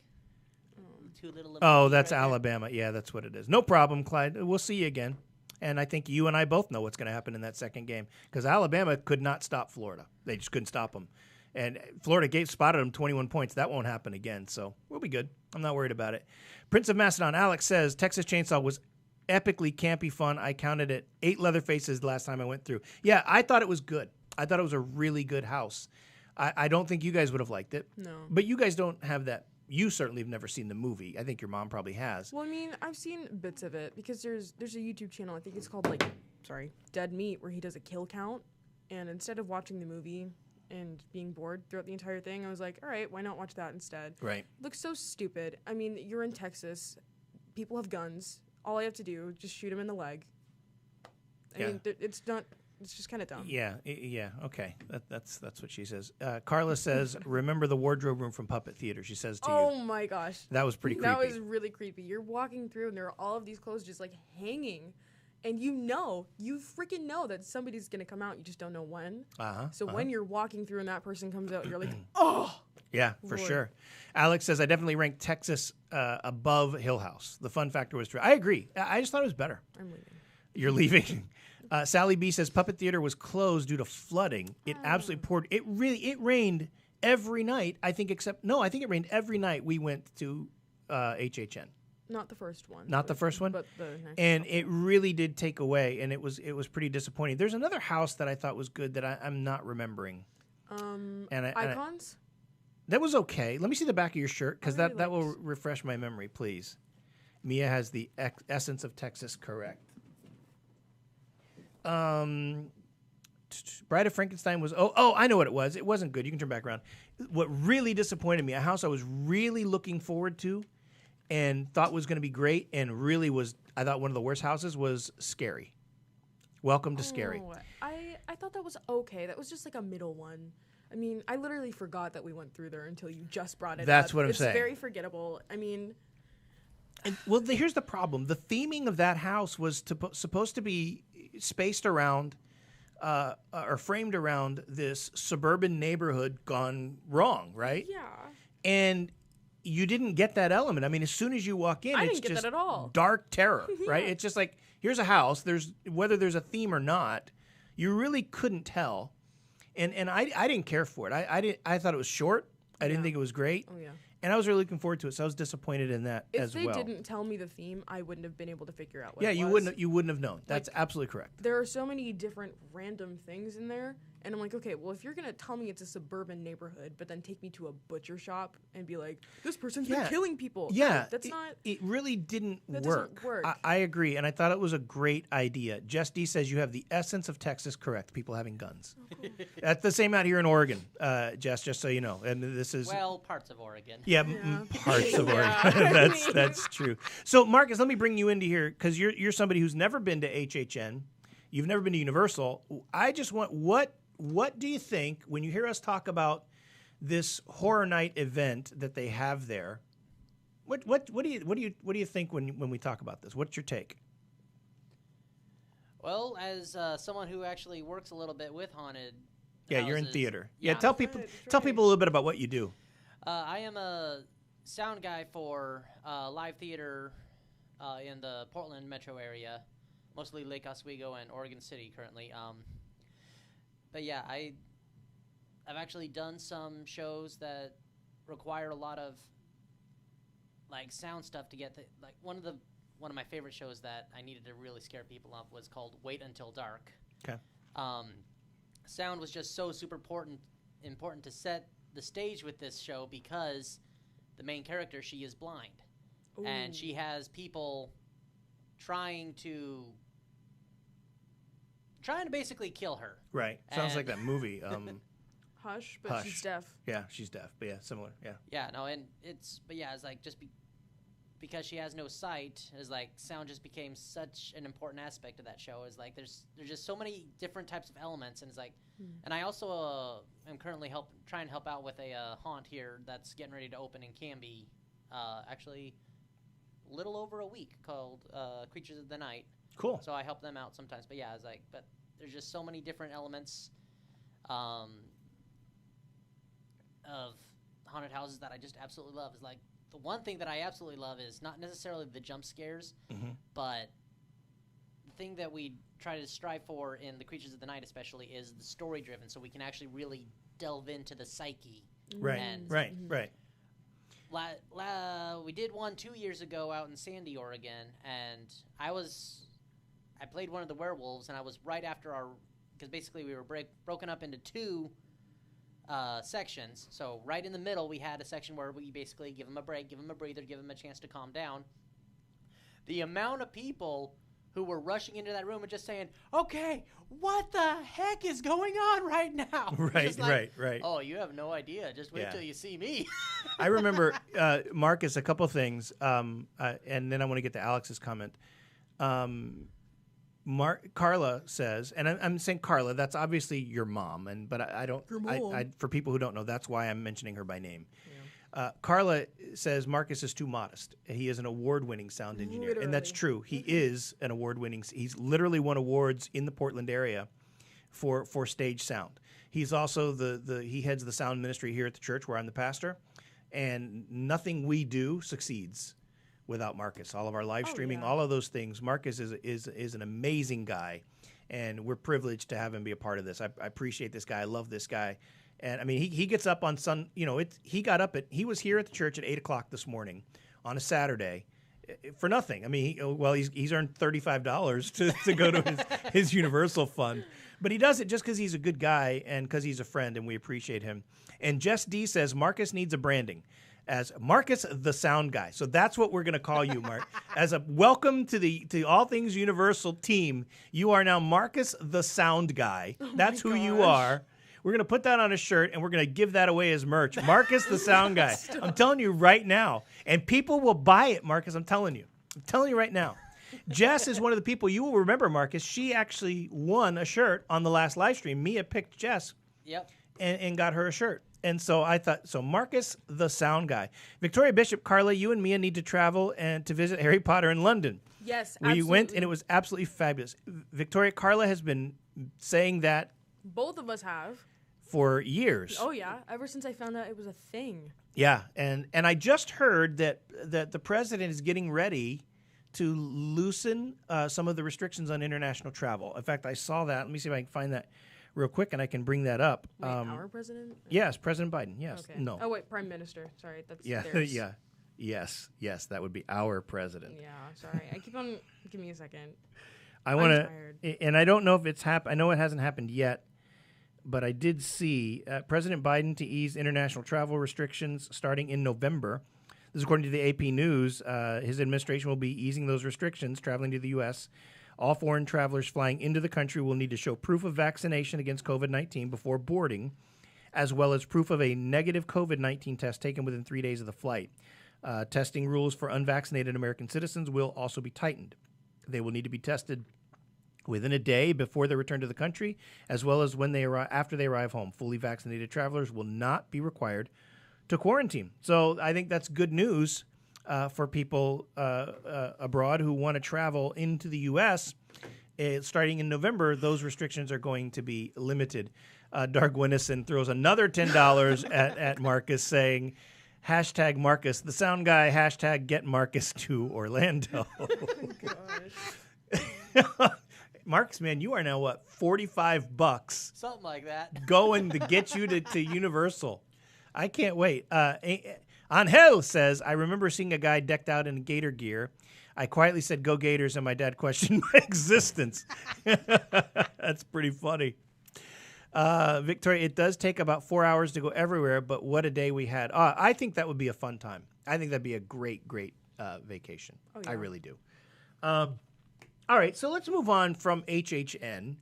Too little. Oh, that's Alabama. Yeah, that's what it is. No problem, Clyde. We'll see you again. And I think you and I both know what's going to happen in that second game, because Alabama could not stop Florida. They just couldn't stop them. And Florida spotted them 21 points. That won't happen again, so we'll be good. I'm not worried about it. Prince of Macedon, Alex says, Texas Chainsaw was epically campy fun. I counted it 8 leather faces last time I went through. Yeah, I thought it was good. I thought it was a really good house. I don't think you guys would have liked it. No. But you guys don't have that. You certainly have never seen the movie. I think your mom probably has. Well, I mean, I've seen bits of it because there's a YouTube channel. I think it's called Dead Meat, where he does a kill count. And instead of watching the movie and being bored throughout the entire thing, I was like, all right, why not watch that instead? Right. It looks so stupid. I mean, you're in Texas. People have guns. All I have to do, just shoot him in the leg. I mean, it's not. It's just kind of dumb. Yeah. Okay. That's what she says. Carla says, "Remember the wardrobe room from Puppet Theater?" She says to you. Oh my gosh. That was pretty creepy. That was really creepy. You're walking through, and there are all of these clothes just like hanging, and you freaking know that somebody's gonna come out. You just don't know when. So when you're walking through and that person comes out, you're like, oh. Yeah, for sure. Alex says, I definitely ranked Texas above Hill House. The fun factor was true. I agree. I just thought it was better. I'm leaving. You're leaving. Sally B says, Puppet Theater was closed due to flooding. It absolutely poured. It rained every night, I think, I think it rained every night we went to HHN. Not the first one. Not the first one? But the next and it really did take away, and it was pretty disappointing. There's another house that I thought was good that I'm not remembering. Icons? That was okay. Let me see the back of your shirt, because that will refresh my memory, please. Mia has the essence of Texas correct. Bride of Frankenstein was... Oh, I know what it was. It wasn't good. You can turn back around. What really disappointed me, a house I was really looking forward to and thought was going to be great and really was, I thought, one of the worst houses was Scary. Welcome to Scary. Oh, I thought that was okay. That was just like a middle one. I mean, I literally forgot that we went through there until you just brought it up. That's what I'm it's saying. It's very forgettable. I mean... And, well, here's the problem. The theming of that house was supposed to be spaced around or framed around this suburban neighborhood gone wrong, right? Yeah. And you didn't get that element. I mean, as soon as you walk in, I it's didn't get just that at all. dark terror, Yeah. right? It's just like, here's a house. Whether there's a theme or not, you really couldn't tell. And I didn't care for it. I thought it was short. I didn't think it was great. Oh, yeah. And I was really looking forward to it, so I was disappointed in that as well. If they didn't tell me the theme, I wouldn't have been able to figure out what Yeah, it you was. wouldn't have known. That's absolutely correct. There are so many different random things in there, and I'm like, okay, well, if you're gonna tell me it's a suburban neighborhood, but then take me to a butcher shop and be like, this person's been killing people. Yeah, No, that's not. It really didn't That work. doesn't work. I agree, and I thought it was a great idea. Jess D says you have the essence of Texas correct. People having guns. That's the same out here in Oregon, Jess. Just so you know, and this is Parts of Oregon. yeah, parts of Oregon. that's true. So Marcus, let me bring you into here because you're somebody who's never been to HHN. You've never been to Universal. I just want what do you think when you hear us talk about this horror night event that they have there? What do you think when we talk about this? What's your take? Well, as someone who actually works a little bit with haunted Yeah, you're in houses, theater. Yeah, Tell people a little bit about what you do. I am a sound guy for live theater in the Portland metro area, mostly Lake Oswego and Oregon City currently. But yeah, I've actually done some shows that require a lot of like sound stuff to get like one of my favorite shows that I needed to really scare people off was called Wait Until Dark. Okay. Sound was just so super important to set the stage with this show because the main character, she is blind. Ooh. And she has people trying to basically kill her. Right. Sounds And- like that movie. Hush, but Hush. she's deaf. Yeah, she's deaf, but yeah, similar. Yeah. Yeah, no, and it's like just because she has no sight, is like sound just became such an important aspect of that show. Is like there's just so many different types of elements, and it's like, and I also am currently trying to help out with a haunt here that's getting ready to open in Canby, actually, a little over a week, called Creatures of the Night. Cool. So I help them out sometimes, but yeah, it's like, but there's just so many different elements of haunted houses that I just absolutely love. Is like the one thing that I absolutely love is not necessarily the jump scares, but the thing that we try to strive for in the Creatures of the Night especially is the story driven, so we can actually really delve into the psyche. Right. And Right. we did one 2 years ago out in Sandy, Oregon, and I played one of the werewolves, and I was right after because basically we were broken up into two sections. So right in the middle, we had a section where we basically give them a break, give them a breather, give them a chance to calm down. The amount of people who were rushing into that room and just saying, okay, what the heck is going on right now? Right. Oh, you have no idea. Just wait till you see me. I remember, Marcus, a couple of things, and then I want to get to Alex's comment. Carla says, and I'm saying Carla, that's obviously your mom, but I don't. Your mom. For people who don't know, that's why I'm mentioning her by name. Yeah. Carla says Marcus is too modest. He is an award-winning sound engineer, and that's true. He is an award-winning. He's literally won awards in the Portland area for stage sound. He's also he heads the sound ministry here at the church where I'm the pastor, and nothing we do succeeds without Marcus. All of our live streaming, all of those things. Marcus is an amazing guy, and we're privileged to have him be a part of this. I appreciate this guy. I love this guy. And I mean, he gets up on he was here at the church at 8:00 this morning on a Saturday for nothing. I mean, he's earned $35 to go to his Universal fund, but he does it just because he's a good guy and because he's a friend, and we appreciate him. And Jess D says Marcus needs a branding as Marcus the Sound Guy. So that's what we're going to call you, Mark. As a welcome to All Things Universal team, you are now Marcus the Sound Guy. That's who you are. We're going to put that on a shirt, and we're going to give that away as merch. Marcus the Sound Guy. I'm telling you right now. And people will buy it, Marcus. I'm telling you right now. Jess is one of the people you will remember, Marcus. She actually won a shirt on the last live stream. Mia picked Jess Yep. and got her a shirt. And so I thought, so Marcus, the sound guy. Victoria Bishop, Carla, you and Mia need to travel and to visit Harry Potter in London. Yes, We absolutely. went, and it was absolutely fabulous. Victoria, Carla has been saying that Both of us have. for years. Oh yeah, ever since I found out it was a thing. Yeah, and I just heard that the president is getting ready to loosen some of the restrictions on international travel. In fact, I saw that. Let me see if I can find that real quick, and I can bring that up. Wait, our president? Yes, President Biden. Yes. Okay. No. Oh wait, Prime Minister. Sorry, that's Yeah. theirs. Yeah. Yes, that would be our president. Yeah, sorry. I keep on. Give me a second. I want tired. to, and I don't know if it's happened. I know it hasn't happened yet, but I did see President Biden to ease international travel restrictions starting in November. This is according to the AP News. His administration will be easing those restrictions traveling to the U.S. All foreign travelers flying into the country will need to show proof of vaccination against COVID-19 before boarding, as well as proof of a negative COVID-19 test taken within 3 days of the flight. Testing rules for unvaccinated American citizens will also be tightened. They will need to be tested within a day before they return to the country, as well as when they after they arrive home. Fully vaccinated travelers will not be required to quarantine. So I think that's good news for people abroad who want to travel into the U.S. Starting in November, those restrictions are going to be limited. Dark Winnison throws another $10 at Marcus, saying, hashtag Marcus, the sound guy, hashtag get Marcus to Orlando. Oh gosh. Marcus, man, you are now, what, $45 Something like that. going to get you to Universal. I can't wait. Angel says, I remember seeing a guy decked out in gator gear. I quietly said, go Gators, and my dad questioned my existence. That's pretty funny. Victoria, it does take about 4 hours to go everywhere, but what a day we had. I think that would be a fun time. I think that'd be a great vacation. Oh, yeah. I really do. All right, so let's move on from HHN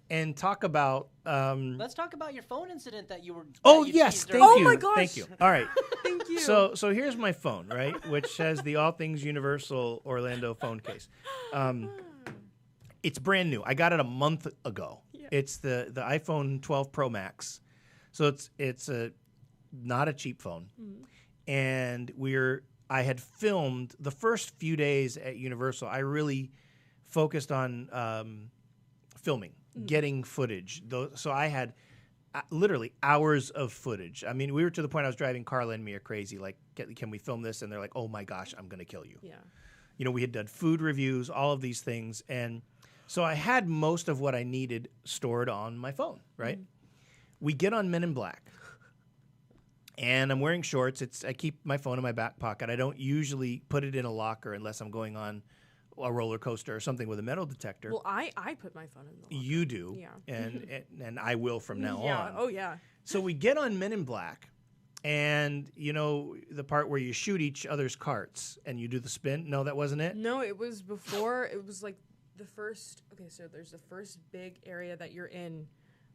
and talk about... Let's talk about your phone incident that you were. oh, that you yes, teased thank earlier. you. my gosh. Thank you. All right. Thank you. So here's my phone, right, which has the All Things Universal Orlando phone case. It's brand new. I got it a month ago. Yeah. It's the iPhone 12 Pro Max, so it's not a cheap phone. And I had filmed the first few days at Universal. I really focused on filming, getting footage. So I had literally hours of footage. I mean, we were to the point I was driving Carla and me are crazy. Like, can we film this? And they're like, oh my gosh, I'm going to kill you. Yeah. You know, we had done food reviews, all of these things. And so I had most of what I needed stored on my phone, right? We get on Men in Black. And I'm wearing shorts. I keep my phone in my back pocket. I don't usually put it in a locker unless I'm going on a roller coaster or something with a metal detector. Well, I put my phone in the locker. You do. Yeah. And I will from now Yeah. on. Oh yeah. So we get on Men in Black, and you know the part where you shoot each other's carts and you do the spin? No, that wasn't it? No, it was before. It was like the first. Okay, so there's the first big area that you're in,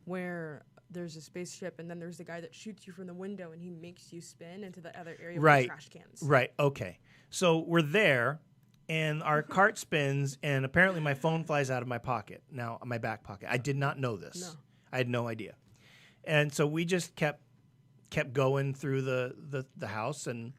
where there's a spaceship, and then there's the guy that shoots you from the window, and he makes you spin into the other area with the trash cans. Right, okay. So we're there, and our cart spins, and apparently my phone flies out of my pocket, now my back pocket. I did not know this. No. I had no idea. And so we just kept going through the house, and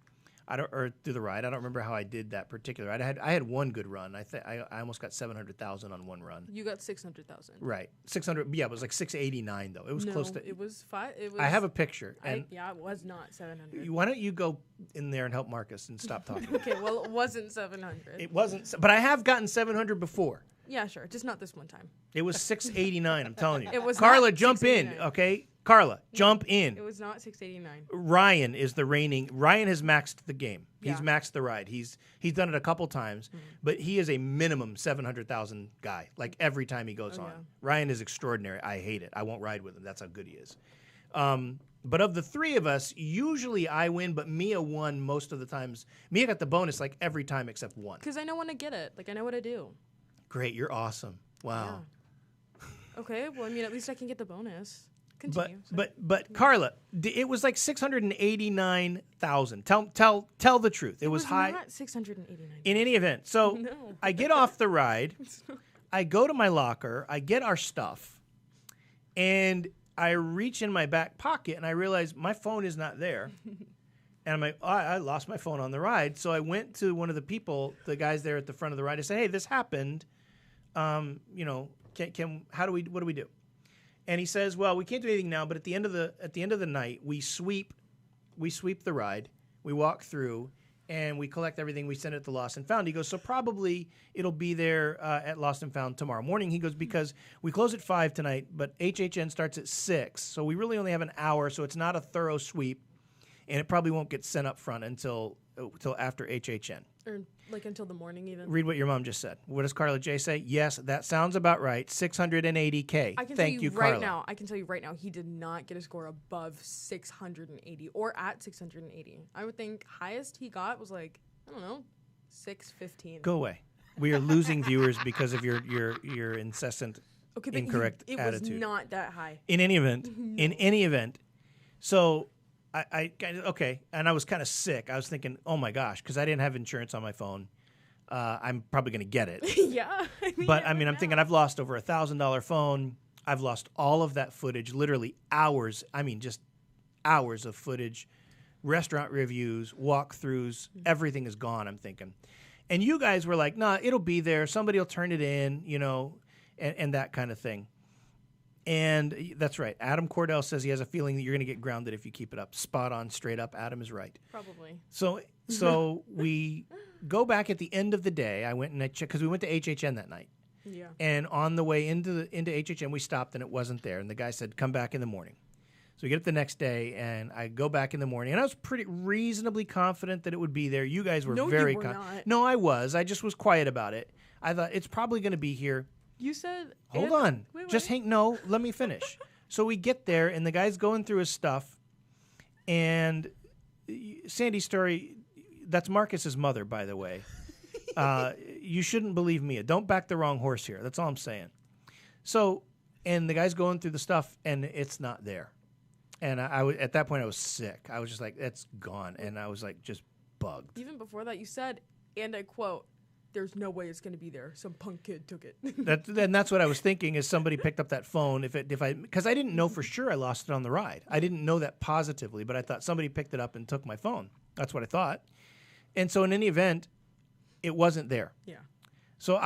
or through the ride. I don't remember how I did that particular. I had one good run. I almost got 700,000 on one run. You got 600,000. Right, 600. Yeah, it was like 689 though. It was close to. It was five. It was. I have a picture, and yeah, it was not 700. why don't you go in there and help Marcus and stop talking? Okay, well, it wasn't 700. It wasn't, but I have gotten 700 before. Yeah, sure, just not this one time. It was 689. I'm telling you. It was Carla, not jump in, 689. okay? Carla, jump It in. was not 689. Ryan is the reigning. Ryan has maxed the game. He's Yeah. maxed the ride. He's done it a couple times, but he is a minimum 700,000 guy. Like every time he goes on. yeah. Ryan is extraordinary. I hate it. I won't ride with him. That's how good he is. But of the three of us, usually I win, but Mia won most of the times. Mia got the bonus like every time except one. Because I know when to get it. Like, I know what to do. Great, you're awesome. Wow. Okay, well, I mean, at least I can get the bonus. Continue. But Carla, it was like 689,000. Tell the truth. It was high. Not 689. In any event, so No. I get off the ride. I go to my locker. I get our stuff, and I reach in my back pocket, and I realize my phone is not there. And I'm like, I lost my phone on the ride. So I went to one of the people, the guys there at the front of the ride. I said, hey, this happened. What do we do? And he says, well, we can't do anything now, but at the end of the night, we sweep the ride, we walk through, and we collect everything. We send it to Lost and Found. He goes, so probably it'll be there at Lost and Found tomorrow morning. He goes, because we close at 5 tonight, but HHN starts at 6, so we really only have an hour, so it's not a thorough sweep. And it probably won't get sent up front until after HHN. Or like until the morning even. Read what your mom just said. What does Carla J say? Yes, that sounds about right. $680K. Thank you, Carla. right now. I can tell you right now, he did not get a score above 680 or at 680. I would think highest he got was like, I don't know, 615. Go away. We are losing viewers because of your incessant incorrect it attitude. was not that high. In any event, so okay, and I was kind of sick. I was thinking, oh my gosh, because I didn't have insurance on my phone. I'm probably going to get it. Yeah. I'm thinking I've lost over $1,000 phone. I've lost all of that footage, literally hours. Just hours of footage, restaurant reviews, walkthroughs, everything is gone, I'm thinking. And you guys were like, nah, it'll be there. Somebody will turn it in, and that kind of thing. And that's right. Adam Cordell says he has a feeling that you're going to get grounded if you keep it up. Spot on, straight up. Adam is right. Probably. So we go back at the end of the day. I went and I checked because we went to HHN that night. Yeah. And on the way into HHN, we stopped and it wasn't there. And the guy said, "Come back in the morning." So we get up the next day and I go back in the morning, and I was pretty reasonably confident that it would be there. You guys were very not. No, I was. I just was quiet about it. I thought it's probably going to be here. You said... Hold on. Just no, let me finish. So we get there, and the guy's going through his stuff, and Sandy's story, that's Marcus's mother, by the way. You shouldn't believe me. Don't back the wrong horse here. That's all I'm saying. So, and the guy's going through the stuff, and it's not there. And at that point, I was sick. I was just like, it's gone. And I was like, just bugged. Even before that, you said, and I quote, "There's no way it's going to be there. Some punk kid took it." That's what I was thinking is somebody picked up that phone because I didn't know for sure I lost it on the ride. I didn't know that positively, but I thought somebody picked it up and took my phone. That's what I thought. And so in any event, it wasn't there. Yeah. So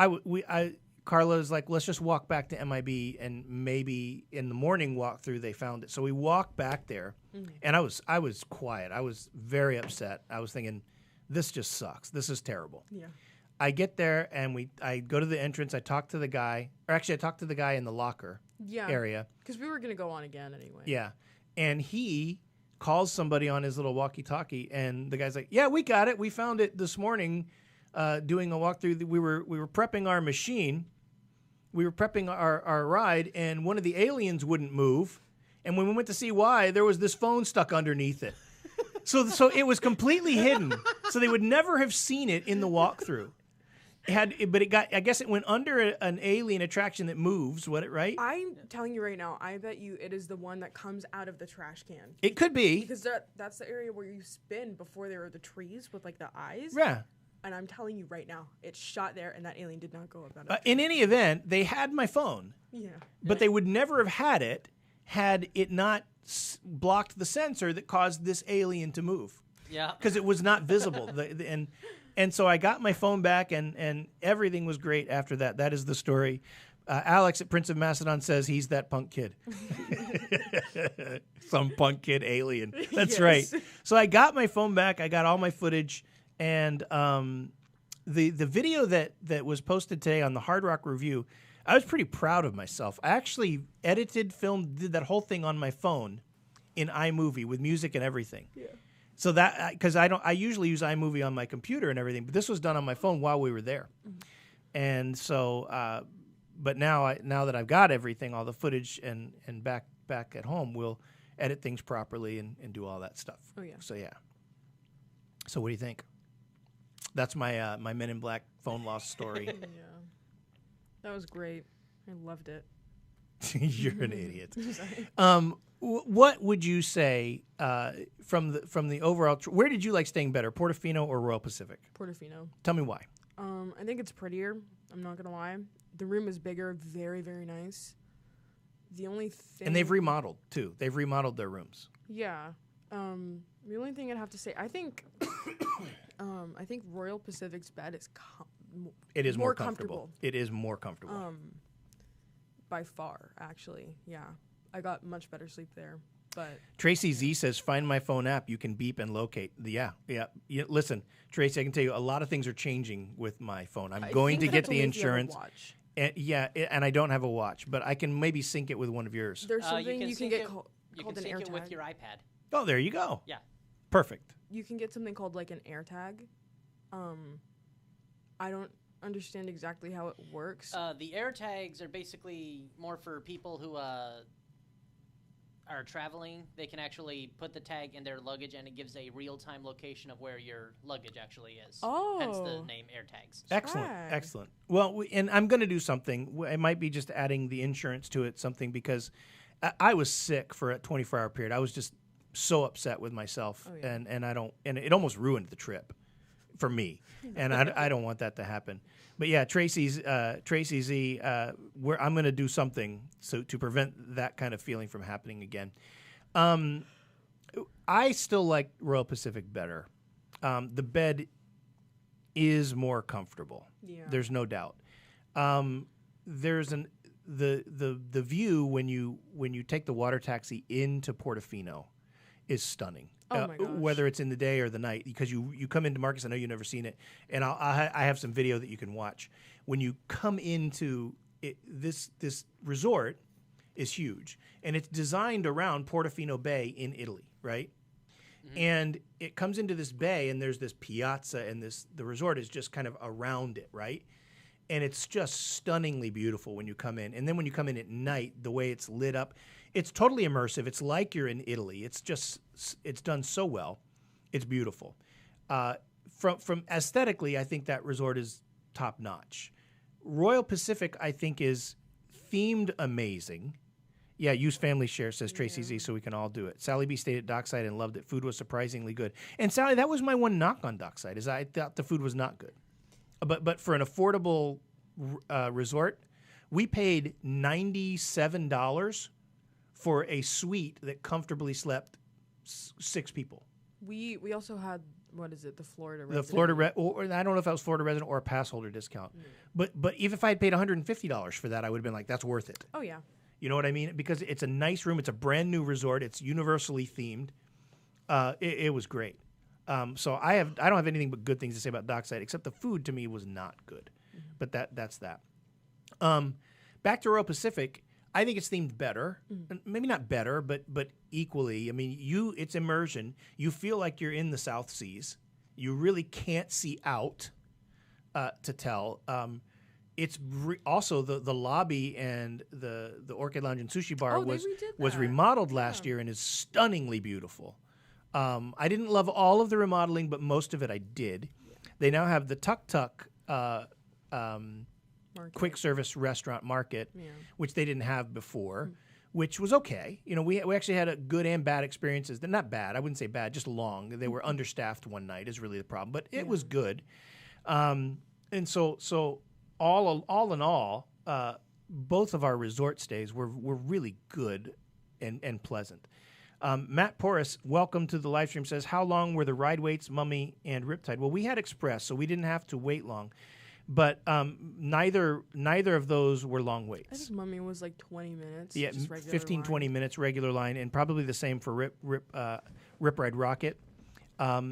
Carla's like, let's just walk back to MIB and maybe in the morning walk through they found it. So we walked back there, and I was quiet. I was very upset. I was thinking, this just sucks. This is terrible. Yeah. I get there and I go to the entrance. I talk to the guy, or actually I talked to the guy in the locker area. Because we were going to go on again anyway. Yeah. And he calls somebody on his little walkie-talkie, and the guy's like, yeah, we got it. We found it this morning doing a walkthrough. We were prepping our machine. We were prepping our ride, and one of the aliens wouldn't move. And when we went to see why, there was this phone stuck underneath it. So it was completely hidden. So they would never have seen it in the walkthrough. I guess it went under an alien attraction that moves, right? I'm telling you right now, I bet you it is the one that comes out of the trash can. It could be. Because that's the area where you spin before there are the trees with like the eyes. Yeah. And I'm telling you right now, it's shot there, and that alien did not go about it. In any event, they had my phone. Yeah. But they would never have had it not blocked the sensor that caused this alien to move. Yeah. Because it was not visible. And so I got my phone back, and everything was great after that. That is the story. Alex at Prince of Macedon says he's that punk kid. Some punk kid alien. That's right. So I got my phone back. I got all my footage. And the video that was posted today on the Hard Rock Review, I was pretty proud of myself. I actually edited, filmed, did that whole thing on my phone in iMovie with music and everything. Yeah. So that because I usually use iMovie on my computer and everything, but this was done on my phone while we were there. Mm-hmm. And so, but now that I've got everything, all the footage and back at home, we'll edit things properly and do all that stuff. Oh yeah. So yeah. So what do you think? That's my my Men in Black phone loss story. Yeah, that was great. I loved it. You're an idiot. Sorry. What would you say from the overall? Where did you like staying better, Portofino or Royal Pacific? Portofino. Tell me why. I think it's prettier. I'm not gonna lie. The room is bigger, very, very nice. The only thing, And they've remodeled too. They've remodeled their rooms. Yeah. The only thing I'd have to say, I think Royal Pacific's bed is It is more comfortable. It is more comfortable. By far, actually. Yeah. I got much better sleep there. But Tracy Z says, "Find my phone app. You can beep and locate." Yeah. Listen, Tracy, I can tell you a lot of things are changing with my phone. I'm going to get the insurance. And I don't have a watch, but I can maybe sync it with one of yours. There's something you can get called an sync AirTag. it with your iPad. Oh, there you go. Yeah. Perfect. You can get something called like an AirTag. I don't understand exactly how it works. The AirTags are basically more for people who are traveling. They can actually put the tag in their luggage, and it gives a real-time location of where your luggage actually is. Oh. Hence the name AirTags. Excellent. Well, and I'm going to do something. It might be just adding the insurance to it, something, because I was sick for a 24-hour period. I was just so upset with myself, and it almost ruined the trip for me, and I don't want that to happen. But yeah, Tracy Z, I'm going to do something to prevent that kind of feeling from happening again. I still like Royal Pacific better. The bed is more comfortable. Yeah. There's no doubt. There's the view when you take the water taxi into Portofino is stunning. Oh my gosh. Whether it's in the day or the night, because you come into Marcus, I know you've never seen it, and I have some video that you can watch. When you come into it, this resort is huge, and it's designed around Portofino Bay in Italy, right? Mm-hmm. And it comes into this bay, and there's this piazza, and the resort is just kind of around it, right? And it's just stunningly beautiful when you come in. And then when you come in at night, the way it's lit up, it's totally immersive. It's like you're in Italy. It's done so well. It's beautiful. From aesthetically, I think that resort is top notch. Royal Pacific, I think, is themed amazing. Yeah, use family share, says Tracy Z, so we can all do it. Sally B stayed at Dockside and loved it. Food was surprisingly good. And Sally, that was my one knock on Dockside, is I thought the food was not good. But for an affordable resort, we paid $97 for a suite that comfortably slept 6 people. We also had, what is it, the Florida The resident. Florida, or I don't know if that was Florida resident or a pass holder discount. But even if I had paid $150 for that, I would have been like, that's worth it. Oh, yeah. You know what I mean? Because it's a nice room. It's a brand new resort. It's universally themed. It was great. So I don't have anything but good things to say about Dockside, except the food to me was not good. Mm-hmm. But that's that. Back to Royal Pacific, I think it's themed better. Mm-hmm. Maybe not better, but equally. I mean, it's immersion. You feel like you're in the South Seas. You really can't see out to tell. It's also the lobby and the Orchid Lounge and Sushi Bar was remodeled last year and is stunningly beautiful. I didn't love all of the remodeling, but most of it I did. Yeah. They now have the Tuk Tuk quick service restaurant market, which they didn't have before, which was okay. You know, we actually had a good and bad experiences. They're not bad. I wouldn't say bad, just long. They were understaffed one night is really the problem, but it was good. And so all in all, both of our resort stays were really good and pleasant. Matt Porras, welcome to the live stream, says, how long were the ride waits, Mummy, and Riptide? Well, we had Express, so we didn't have to wait long. But neither of those were long waits. I think Mummy was like 20 minutes. Yeah, 15, 20 minutes, regular line, and probably the same for Rip Ride Rocket. But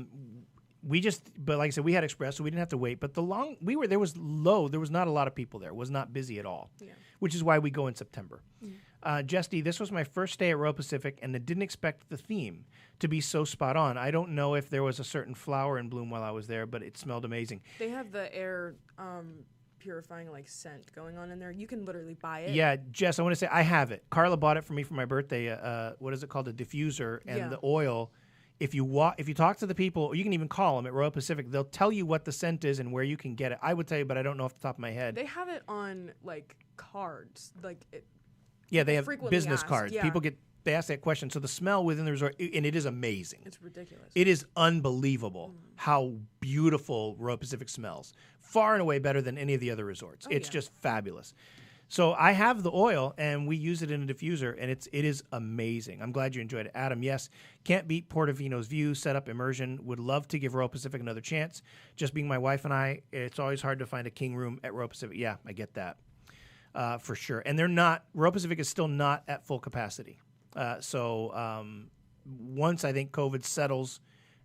like I said, we had Express, so we didn't have to wait. But there was not a lot of people there. It was not busy at all, which is why we go in September. Jesty, this was my first stay at Royal Pacific, and I didn't expect the theme to be so spot on. I don't know if there was a certain flower in bloom while I was there, but it smelled amazing. They have the air purifying like scent going on in there. You can literally buy it. Yeah, Jess, I want to say I have it. Carla bought it for me for my birthday. What is it called? A diffuser, and the oil. If you talk to the people, or you can even call them at Royal Pacific, they'll tell you what the scent is and where you can get it. I would tell you, but I don't know off the top of my head. They have it on like cards, like Yeah, they have frequently business asked, cards. yeah. They ask that question. So the smell within the resort, and it is amazing. It's ridiculous. It is unbelievable how beautiful Royal Pacific smells. Far and away better than any of the other resorts. It's just fabulous. So I have the oil, and we use it in a diffuser, and it is amazing. I'm glad you enjoyed it. Adam, yes, can't beat Portofino's view, setup, immersion. Would love to give Royal Pacific another chance. Just being my wife and I, it's always hard to find a king room at Royal Pacific. Yeah, I get that for sure. And Royal Pacific is still not at full capacity. So once I think COVID settles,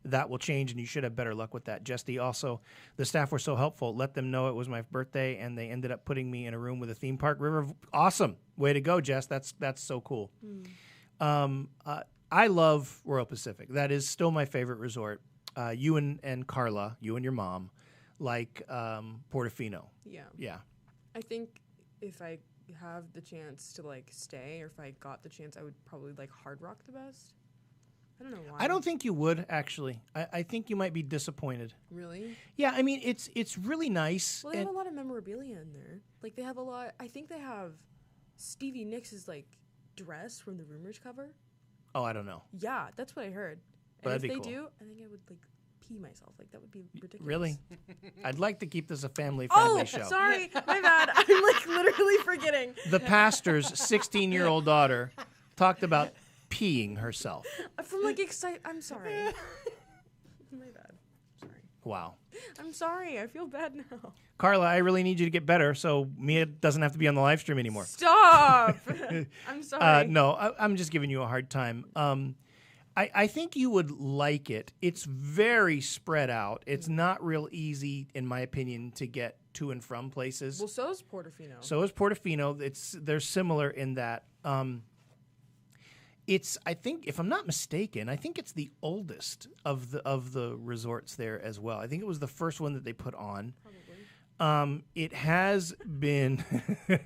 that will change, and you should have better luck with that. Jesty, also, the staff were so helpful. Let them know it was my birthday, and they ended up putting me in a room with a theme park. Awesome. Way to go, Jess. That's so cool. I love Royal Pacific. That is still my favorite resort. You and Carla, you and your mom, like Portofino. Yeah. Yeah. I think if I have the chance to like stay, or if I got the chance, I would probably like Hard Rock the best. I don't know why. I don't think you would, actually. I think you might be disappointed. Really? Yeah, I mean, it's really nice. Well, they have a lot of memorabilia in there. Like, they have a lot. I think they have Stevie Nicks' like dress from the Rumors cover. Oh, I don't know. Yeah, that's what I heard. But And that'd if be they cool. do, I think I would like pee myself. Like, that would be ridiculous. Really? I'd like to keep this a family-friendly Oh, show. sorry, my bad. I'm like literally forgetting. The pastor's 16-year-old daughter talked about peeing herself. From like I'm sorry. My bad. Sorry. Wow. I'm sorry. I feel bad now. Carla, I really need you to get better so Mia doesn't have to be on the live stream anymore. Stop. I'm sorry. No, I'm just giving you a hard time. I think you would like it. It's very spread out. It's not real easy, in my opinion, to get to and from places. Well, so is Portofino. So is Portofino. They're similar in that. I think, if I'm not mistaken, I think it's the oldest of the resorts there as well. I think it was the first one that they put on. Probably. It has been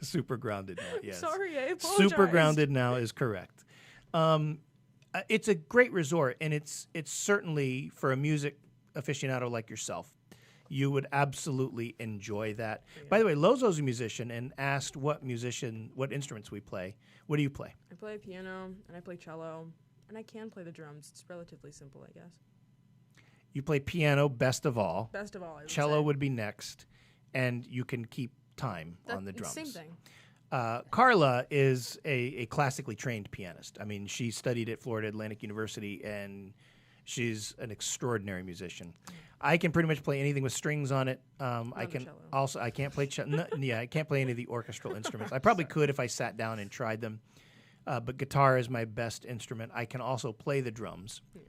super grounded now. Yes. Sorry, I apologize. Super grounded now is correct. It's a great resort, and it's certainly for a music aficionado like yourself. You would absolutely enjoy that. Yeah. By the way, Lozo's a musician and asked what instruments we play. What do you play? I play piano, and I play cello, and I can play the drums. It's relatively simple, I guess. You play piano, best of all. Best of all, I would Cello say. would be next, and you can keep time on the drums. Same thing. Carla is a classically trained pianist. I mean, she studied at Florida Atlantic University, and she's an extraordinary musician. I can pretty much play anything with strings on it. I can cello. also I can't play I can't play any of the orchestral instruments. I probably could if I sat down and tried them. But guitar is my best instrument. I can also play the drums. Yeah.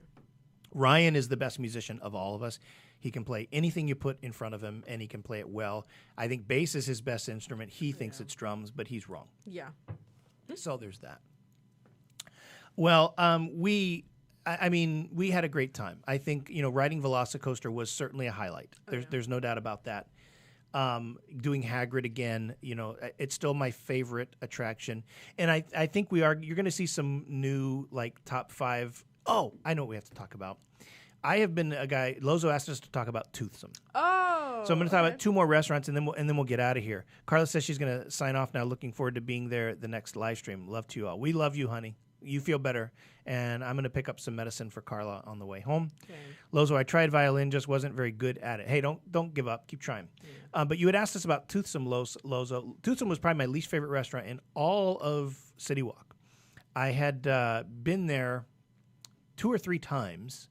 Ryan is the best musician of all of us. He can play anything you put in front of him, and he can play it well. I think bass is his best instrument. He thinks it's drums, but he's wrong. Yeah. So there's that. Well, we had a great time. I think, riding Velocicoaster was certainly a highlight. There's no doubt about that. Doing Hagrid again, it's still my favorite attraction. And I think you're going to see some new, like, top 5. Oh, I know what we have to talk about. I have been a guy, Lozo asked us to talk about Toothsome. Oh. So I'm going to talk about 2 more restaurants, and then we'll get out of here. Carla says she's going to sign off now. Looking forward to being there the next live stream. Love to you all. We love you, honey. You feel better. And I'm going to pick up some medicine for Carla on the way home. Okay. Lozo, I tried violin, just wasn't very good at it. Hey, don't give up. Keep trying. Yeah. But you had asked us about Toothsome, Lozo. Toothsome was probably my least favorite restaurant in all of CityWalk. I had been there 2 or 3 times,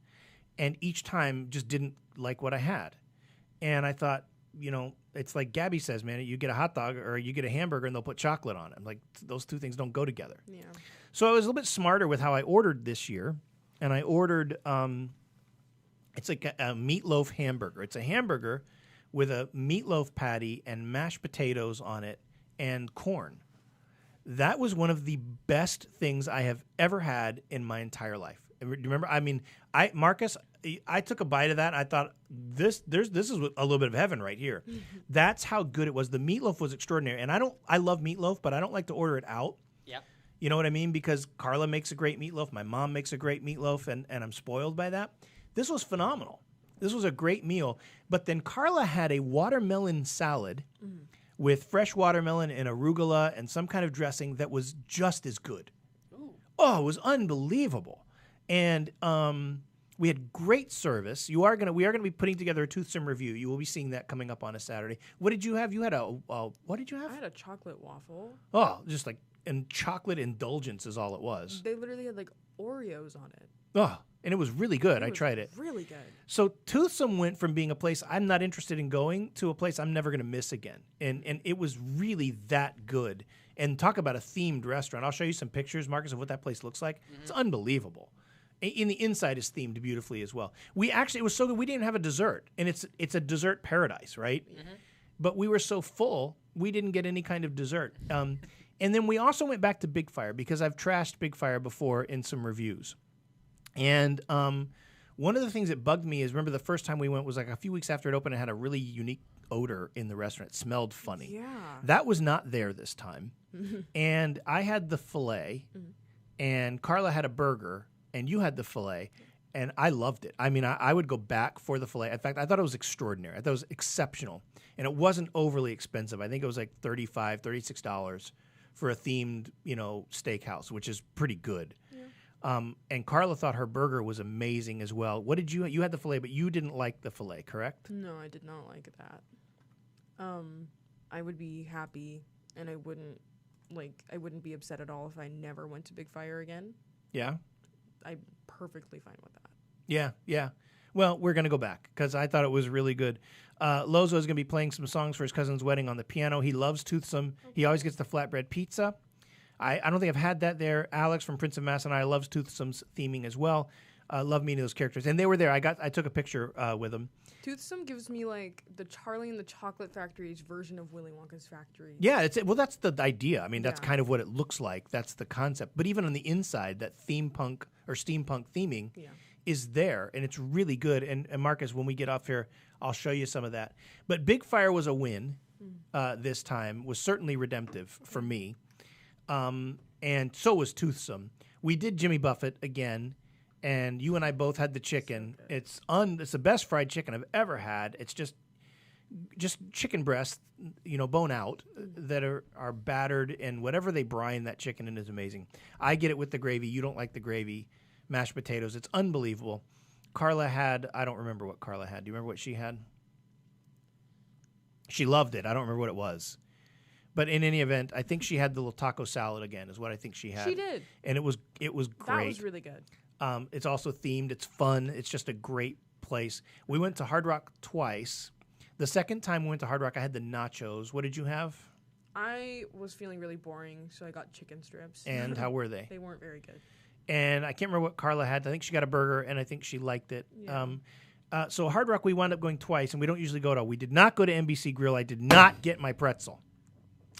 and each time just didn't like what I had. And I thought, it's like Gabby says, man, you get a hot dog or you get a hamburger and they'll put chocolate on it. I'm like, those 2 things don't go together. Yeah. So I was a little bit smarter with how I ordered this year. And I ordered, it's like a meatloaf hamburger. It's a hamburger with a meatloaf patty and mashed potatoes on it and corn. That was one of the best things I have ever had in my entire life. Remember, Marcus, I took a bite of that. And I thought this is a little bit of heaven right here. That's how good it was. The meatloaf was extraordinary, and I love meatloaf, but I don't like to order it out. Yep. You know what I mean? Because Carla makes a great meatloaf, my mom makes a great meatloaf, and I'm spoiled by that. This was phenomenal. This was a great meal. But then Carla had a watermelon salad with fresh watermelon and arugula and some kind of dressing that was just as good. Ooh. Oh, it was unbelievable. And we had great service. We are going to be putting together a toothsome review. You will be seeing that coming up on a Saturday. What did you have? You had what did you have? I had a chocolate waffle. Oh, just like, and chocolate indulgence is all it was. They literally had like Oreos on it. Oh, and it was really good. I tried it. Really good. So Toothsome went from being a place I'm not interested in going to a place I'm never going to miss again. And it was really that good. And talk about a themed restaurant. I'll show you some pictures, Marcus, of what that place looks like. Mm-hmm. It's unbelievable. In the inside is themed beautifully as well. It was so good. We didn't have a dessert, and it's a dessert paradise, right? Mm-hmm. But we were so full, we didn't get any kind of dessert. And then we also went back to Big Fire because I've trashed Big Fire before in some reviews. And one of the things that bugged me is, remember the first time we went was like a few weeks after it opened, it had a really unique odor in the restaurant. It smelled funny. Yeah. That was not there this time. And I had the filet, and Carla had a burger, and you had the filet, and I loved it. I mean, I would go back for the filet. In fact, I thought it was extraordinary. I thought it was exceptional. And it wasn't overly expensive. I think it was like $35, $36 for a themed, steakhouse, which is pretty good. Yeah. And Carla thought her burger was amazing as well. What did you had the filet, but you didn't like the filet, correct? No, I did not like that. I would be happy, and I wouldn't be upset at all if I never went to Big Fire again. Yeah. I'm perfectly fine with that. Yeah. Well, we're going to go back because I thought it was really good. Lozo is going to be playing some songs for his cousin's wedding on the piano. He loves Toothsome. Okay. He always gets the flatbread pizza. I don't think I've had that there. Alex from Prince of Mass and I loves Toothsome's theming as well. Love meeting those characters. And they were there. I took a picture with them. Toothsome gives me like the Charlie and the Chocolate Factory's version of Willy Wonka's factory. Yeah, that's the idea. I mean, that's kind of what it looks like. That's the concept. But even on the inside, that steampunk theming is there, and it's really good. And Marcus, when we get off here, I'll show you some of that. But Big Fire was a win this time. Was certainly redemptive for me, and so was Toothsome. We did Jimmy Buffett again. And you and I both had the chicken. So it's the best fried chicken I've ever had. It's just chicken breasts, bone out, that are battered, and whatever they brine that chicken in is amazing. I get it with the gravy. You don't like the gravy. Mashed potatoes. It's unbelievable. Carla had, I don't remember what Carla had. Do you remember what she had? She loved it. I don't remember what it was. But in any event, I think she had the little taco salad again is what I think she had. She did. And it was great. That was really good. It's also themed. It's fun. It's just a great place. We went to Hard Rock twice. The second time we went to Hard Rock, I had the nachos. What did you have? I was feeling really boring, so I got chicken strips. And how were they? They weren't very good. And I can't remember what Carla had. I think she got a burger, and I think she liked it. Yeah. So Hard Rock, we wound up going twice, and we don't usually go to. We did not go to NBC Grill. I did not get my pretzel.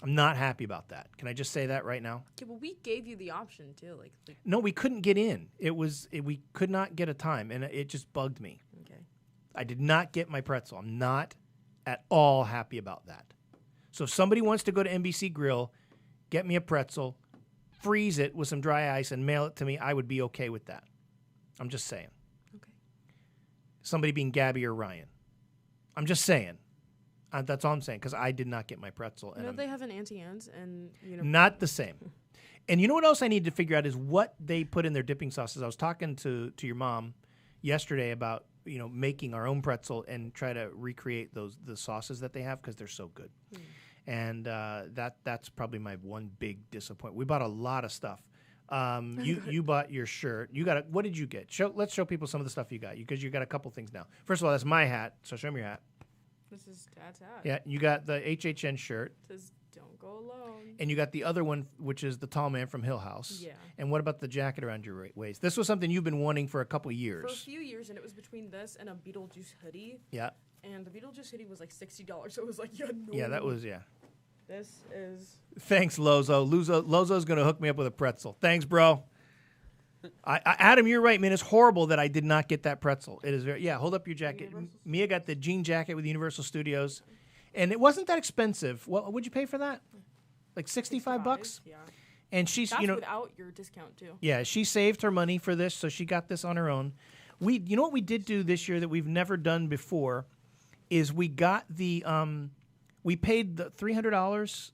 I'm not happy about that. Can I just say that right now? Okay, well, we gave you the option too. Like no, we couldn't get in. We could not get a time, and it just bugged me. Okay. I did not get my pretzel. I'm not at all happy about that. So if somebody wants to go to NBC Grill, get me a pretzel, freeze it with some dry ice, and mail it to me, I would be okay with that. I'm just saying. Okay. Somebody being Gabby or Ryan. I'm just saying. That's all I'm saying, because I did not get my pretzel. And they have an Auntie Anne's, and not the same. And you know what else I need to figure out is what they put in their dipping sauces. I was talking to your mom yesterday about making our own pretzel and try to recreate the sauces that they have because they're so good. And that's probably my one big disappointment. We bought a lot of stuff. You bought your shirt. What did you get? Let's show people some of the stuff you got, because you got a couple things now. First of all, that's my hat. So show me your hat. This is Dad's hat. Yeah, you got the HHN shirt. It says, "Don't go alone." And you got the other one, which is the Tall Man from Hill House. Yeah. And what about the jacket around your waist? This was something you've been wanting for a couple years. For a few years, and it was between this and a Beetlejuice hoodie. Yeah. And the Beetlejuice hoodie was like $60, so it was like, no. Yeah, that was, This is... Thanks, Lozo. Lozo's going to hook me up with a pretzel. Thanks, bro. Adam, you're right, man. It's horrible that I did not get that pretzel. It is very... Yeah, hold up your jacket. Mia got the jean jacket with Universal Studios. And it wasn't that expensive. What would you pay for that? Like $65? Yeah. And she's, That's without your discount, too. Yeah, she saved her money for this, so she got this on her own. You know what we did do this year that we've never done before is we got the We paid the $300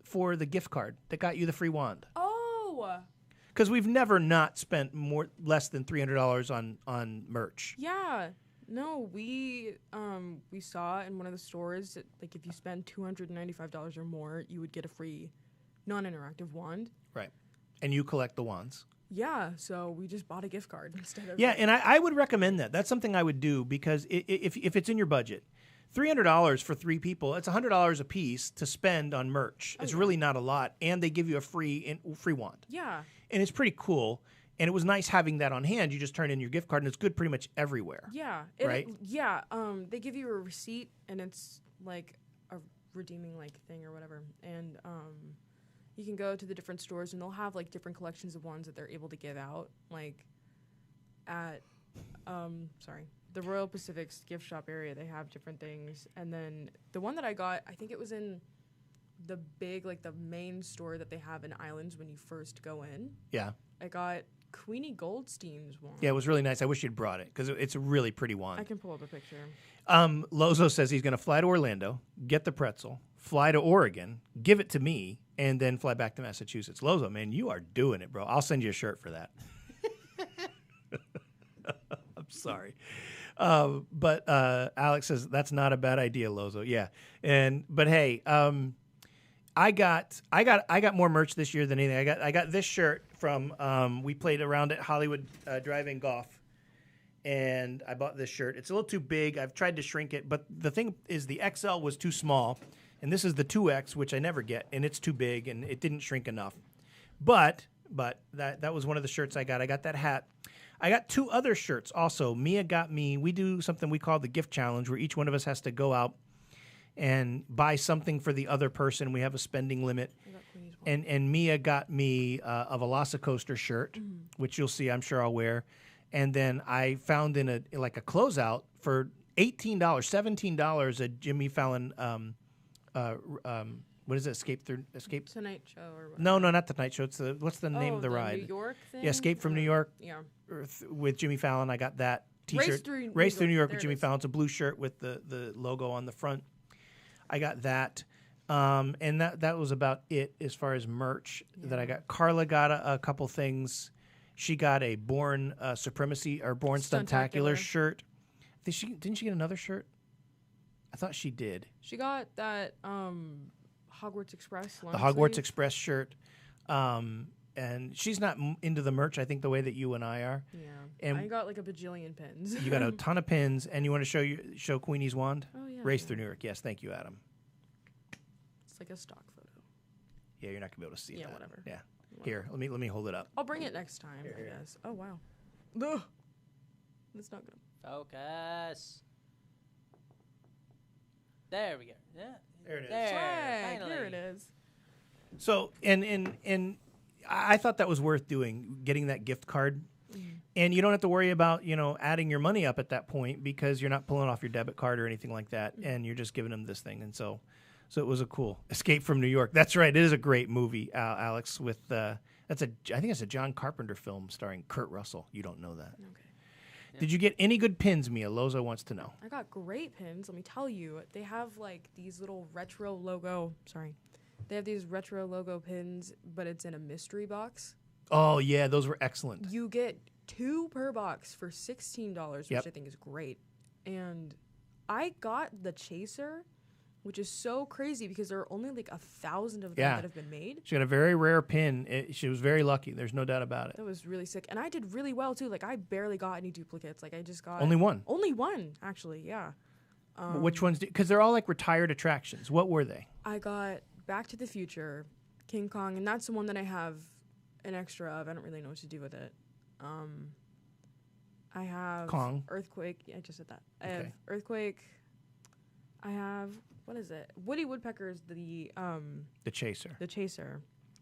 for the gift card that got you the free wand. Oh, Because we've never not spent less than $300 on merch. yeah. No, we saw in one of the stores that, like, if you spend $295 or more, you would get a free non-interactive wand. Right. And you collect the wands. Yeah, so we just bought a gift card instead of... Yeah, and I would recommend that. That's something I would do because if it's in your budget, $300 for 3 people, it's $100 a piece to spend on merch. It's really not a lot, and they give you a free wand. Yeah. And it's pretty cool. And it was nice having that on hand. You just turn in your gift card, and it's good pretty much everywhere. Yeah. Right? They give you a receipt, and it's like a redeeming like thing or whatever. And you can go to the different stores, and they'll have like different collections of wands that they're able to give out. Like at the Royal Pacific's gift shop area, they have different things. And then the one that I got, I think it was in the big, like the main store that they have in Islands when you first go in. Yeah. I got Queenie Goldstein's wand. Yeah, it was really nice. I wish you'd brought it because it's a really pretty wand. I can pull up a picture. Lozo says he's going to fly to Orlando, get the pretzel, fly to Oregon, give it to me, and then fly back to Massachusetts. Lozo, man, you are doing it, bro. I'll send you a shirt for that. I'm sorry. But Alex says that's not a bad idea, Lozo. Yeah. But hey, I got more merch this year than anything. I got this shirt from we played around at Hollywood Drive-In Golf, and I bought this shirt. It's a little too big. I've tried to shrink it, but the thing is the XL was too small, and this is the 2X, which I never get, and it's too big, and it didn't shrink enough. But that was one of the shirts I got. I got that hat. I got 2 other shirts also. Mia got me. We do something we call the gift challenge, where each one of us has to go out and buy something for the other person. We have a spending limit. And Mia got me a Velocicoaster shirt, which you'll see, I'm sure I'll wear. And then I found in a closeout for $18, $17 a Jimmy Fallon, what is it? Escape Tonight Show or whatever. No, not the Tonight Show. It's what's the name of the ride? New York thing? Yeah, Escape from New York. Yeah. With Jimmy Fallon. I got that T-shirt. Race through New York with Jimmy Fallon. It's a blue shirt with the logo on the front. I got that. And that was about it as far as merch that I got. Carla got a couple things. She got a Born Supremacy or Born Stuntacular shirt. Didn't she get another shirt? I thought she did. She got that Hogwarts Express. The Hogwarts Express shirt. And she's not into the merch, I think, the way that you and I are. Yeah. And I got like a bajillion pins. You got a ton of pins, and you want to show Queenie's wand? Oh, yeah. Race through New York. Yes, thank you, Adam. It's like a stock photo. Yeah, you're not going to be able to see that. Yeah, whatever. Yeah. Here, let me hold it up. I'll bring it next time, I guess. Oh, wow. Ugh. That's not good. Focus. There we go. Yeah. There it is. Swag. There it is. So, and I thought that was worth doing, getting that gift card. And you don't have to worry about, adding your money up at that point because you're not pulling off your debit card or anything like that, and you're just giving them this thing. And so it was a cool Escape from New York. That's right. It is a great movie, Alex, with I think it's a John Carpenter film starring Kurt Russell. You don't know that. Okay. Yeah. Did you get any good pins, Mia? Lozo wants to know. I got great pins. Let me tell you. They have like these little retro logo. Sorry. They have these retro logo pins, but it's in a mystery box. Oh, yeah. Those were excellent. You get 2 per box for $16, which I think is great. And I got the Chaser, which is so crazy because there are only like 1,000 of them that have been made. She got a very rare pin. She was very lucky. There's no doubt about it. That was really sick. And I did really well, too. Like, I barely got any duplicates. Like, I just got... Only one? Only one, actually, yeah. Which ones? Because they're all like retired attractions. What were they? I got Back to the Future, King Kong, and that's the one that I have an extra of. I don't really know what to do with it. I have Kong. Earthquake. Yeah, I just said that. I have Earthquake. I have, what is it? Woody Woodpecker's the Chaser. The Chaser.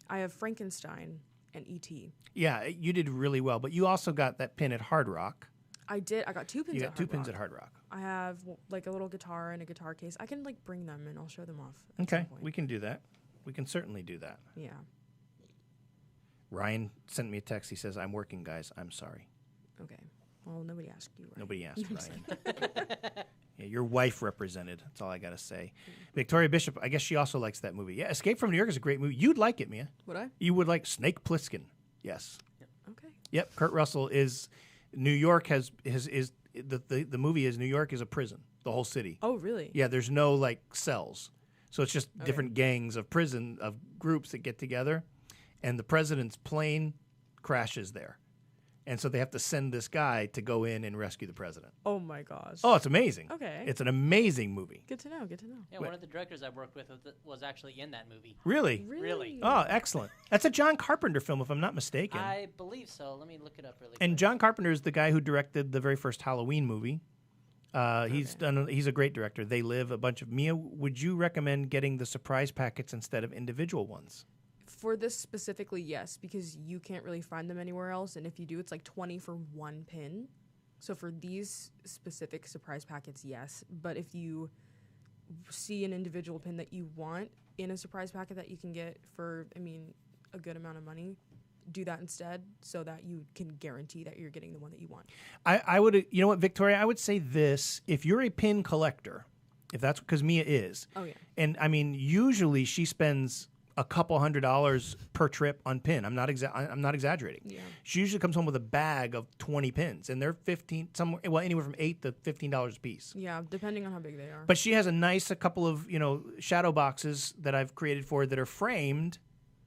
I have Frankenstein and E.T. Yeah, you did really well, but you also got that pin at Hard Rock. I did. I got 2 pins. You got 2 pins at Hard Rock. I have like a little guitar and a guitar case. I can like bring them and I'll show them off. Okay, we can do that. We can certainly do that. Yeah. Ryan sent me a text. He says, "I'm working, guys. I'm sorry." Okay. Well, nobody asked you, right? Nobody asked, Ryan. Yeah, your wife represented. That's all I got to say. Victoria Bishop, I guess she also likes that movie. Yeah, Escape from New York is a great movie. You'd like it, Mia. Would I? You would like Snake Plissken. Yes. Okay. Yep. Kurt Russell is New York is the movie is New York is a prison, the whole city. Oh, really? Yeah, there's no like cells. So it's just different gangs of groups that get together, and the president's plane crashes there. And so they have to send this guy to go in and rescue the president. Oh my gosh. Oh, it's amazing. Okay. It's an amazing movie. Good to know. Good to know. Yeah, one of the directors I worked with was actually in that movie. Really? Really? Oh, excellent. That's a John Carpenter film, if I'm not mistaken. I believe so. Let me look it up really quick. And John Carpenter is the guy who directed the very first Halloween movie. He's a great director. They Live, a bunch of. Mia, would you recommend getting the surprise packets instead of individual ones? For this specifically, yes, because you can't really find them anywhere else, and if you do, it's like 20 for one pin. So for these specific surprise packets, yes. But if you see an individual pin that you want in a surprise packet that you can get for, a good amount of money, do that instead so that you can guarantee that you're getting the one that you want. I would, you know what, Victoria, I would say this. If you're a pin collector, if that's because Mia is. Oh, yeah. And, usually she spends a couple $100 per trip on pin. I'm not exaggerating. Yeah. She usually comes home with a bag of 20 pins, and they're anywhere from $8 to $15 a piece. Yeah, depending on how big they are. But she has a couple of shadow boxes that I've created for her that are framed,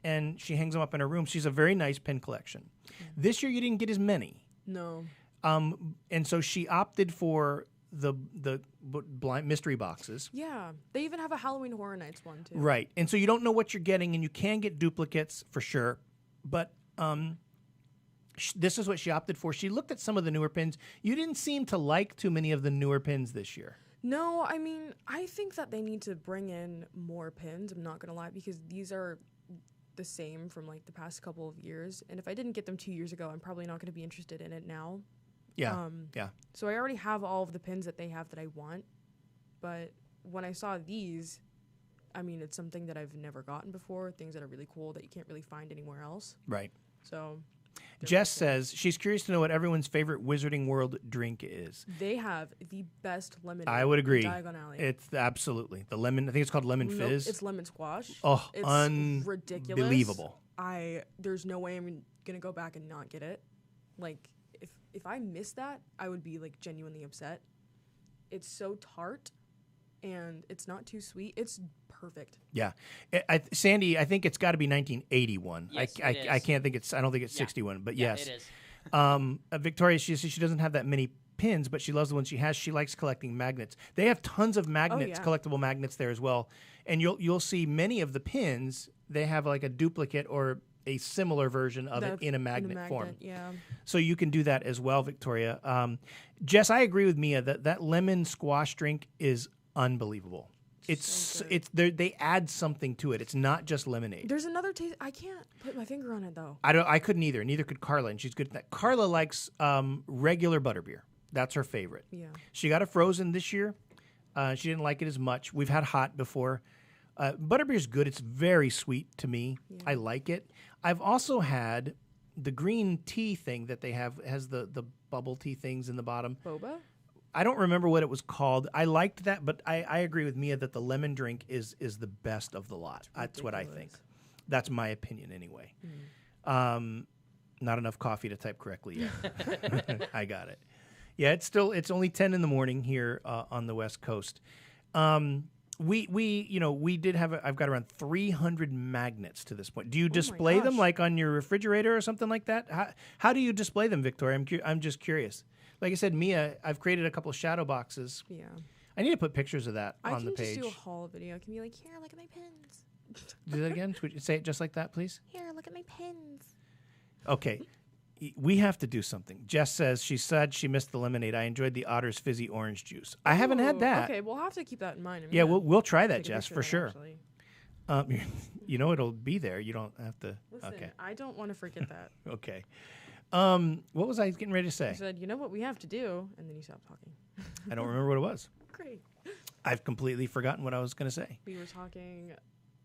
and she hangs them up in her room. She's a very nice pin collection. Mm-hmm. This year you didn't get as many. No. And so she opted for the blind mystery boxes. Yeah, they even have a Halloween Horror Nights one too. Right, and so you don't know what you're getting, and you can get duplicates for sure. But this is what she opted for. She looked at some of the newer pins. You didn't seem to like too many of the newer pins this year. No, I think that they need to bring in more pins. I'm not gonna lie, because these are the same from like the past couple of years, and if I didn't get them 2 years ago, I'm probably not gonna be interested in it now. Yeah, yeah. So I already have all of the pins that they have that I want, but when I saw these, it's something that I've never gotten before, things that are really cool that you can't really find anywhere else. Right. So Jess says she's curious to know what everyone's favorite Wizarding World drink is. They have the best lemonade. I would agree. Diagon Alley. It's absolutely the lemon. I think it's called lemon fizz. It's lemon squash. Oh, it's ridiculous. Unbelievable. There's no way I'm gonna go back and not get it. Like, if I missed that, I would be like genuinely upset. It's so tart, and it's not too sweet. It's perfect. Yeah, Sandy, I think it's got to be 1981. Yes, I can't think it's. I don't think it's 61, but yeah, yes, it is. Victoria, she says she doesn't have that many pins, but she loves the ones she has. She likes collecting magnets. They have tons of magnets, collectible magnets there as well, and you'll see many of the pins. They have like a duplicate or a similar version of it in a magnet form. Yeah. So you can do that as well, Victoria. Jess, I agree with Mia that lemon squash drink is unbelievable. They add something to it. It's not just lemonade. There's another taste. I can't put my finger on it though. I couldn't either. Neither could Carla, and she's good at that. Carla likes regular butterbeer. That's her favorite. Yeah. She got a frozen this year. She didn't like it as much. We've had hot before. Butterbeer's good. It's very sweet to me. Yeah. I like it. I've also had the green tea thing that they have. Has the bubble tea things in the bottom. Boba? I don't remember what it was called. I liked that, but I agree with Mia that the lemon drink is the best of the lot. That's what I think. That's my opinion anyway. Mm. Not enough coffee to type correctly yet. I got it. Yeah, it's only 10 in the morning here on the West Coast. We did have I've got around 300 magnets to this point. Do you display them like on your refrigerator or something like that? How do you display them, Victoria? I'm just curious. Like I said, Mia, I've created a couple of shadow boxes. Yeah. I need to put pictures of that on the page. I can just do a haul video. I can be like, here, look at my pins. Do that again? Say it just like that, please. Here, look at my pins. Okay. We have to do something. Jess says she missed the lemonade. I enjoyed the Otter's fizzy orange juice. I haven't had that. Okay, we'll have to keep that in mind. Yeah, we'll try that, Jess, for sure. It'll be there. You don't have to. Listen, okay. I don't want to forget that. Okay. What was I getting ready to say? I said, you know what we have to do, and then you stopped talking. I don't remember what it was. Great. I've completely forgotten what I was going to say. We were talking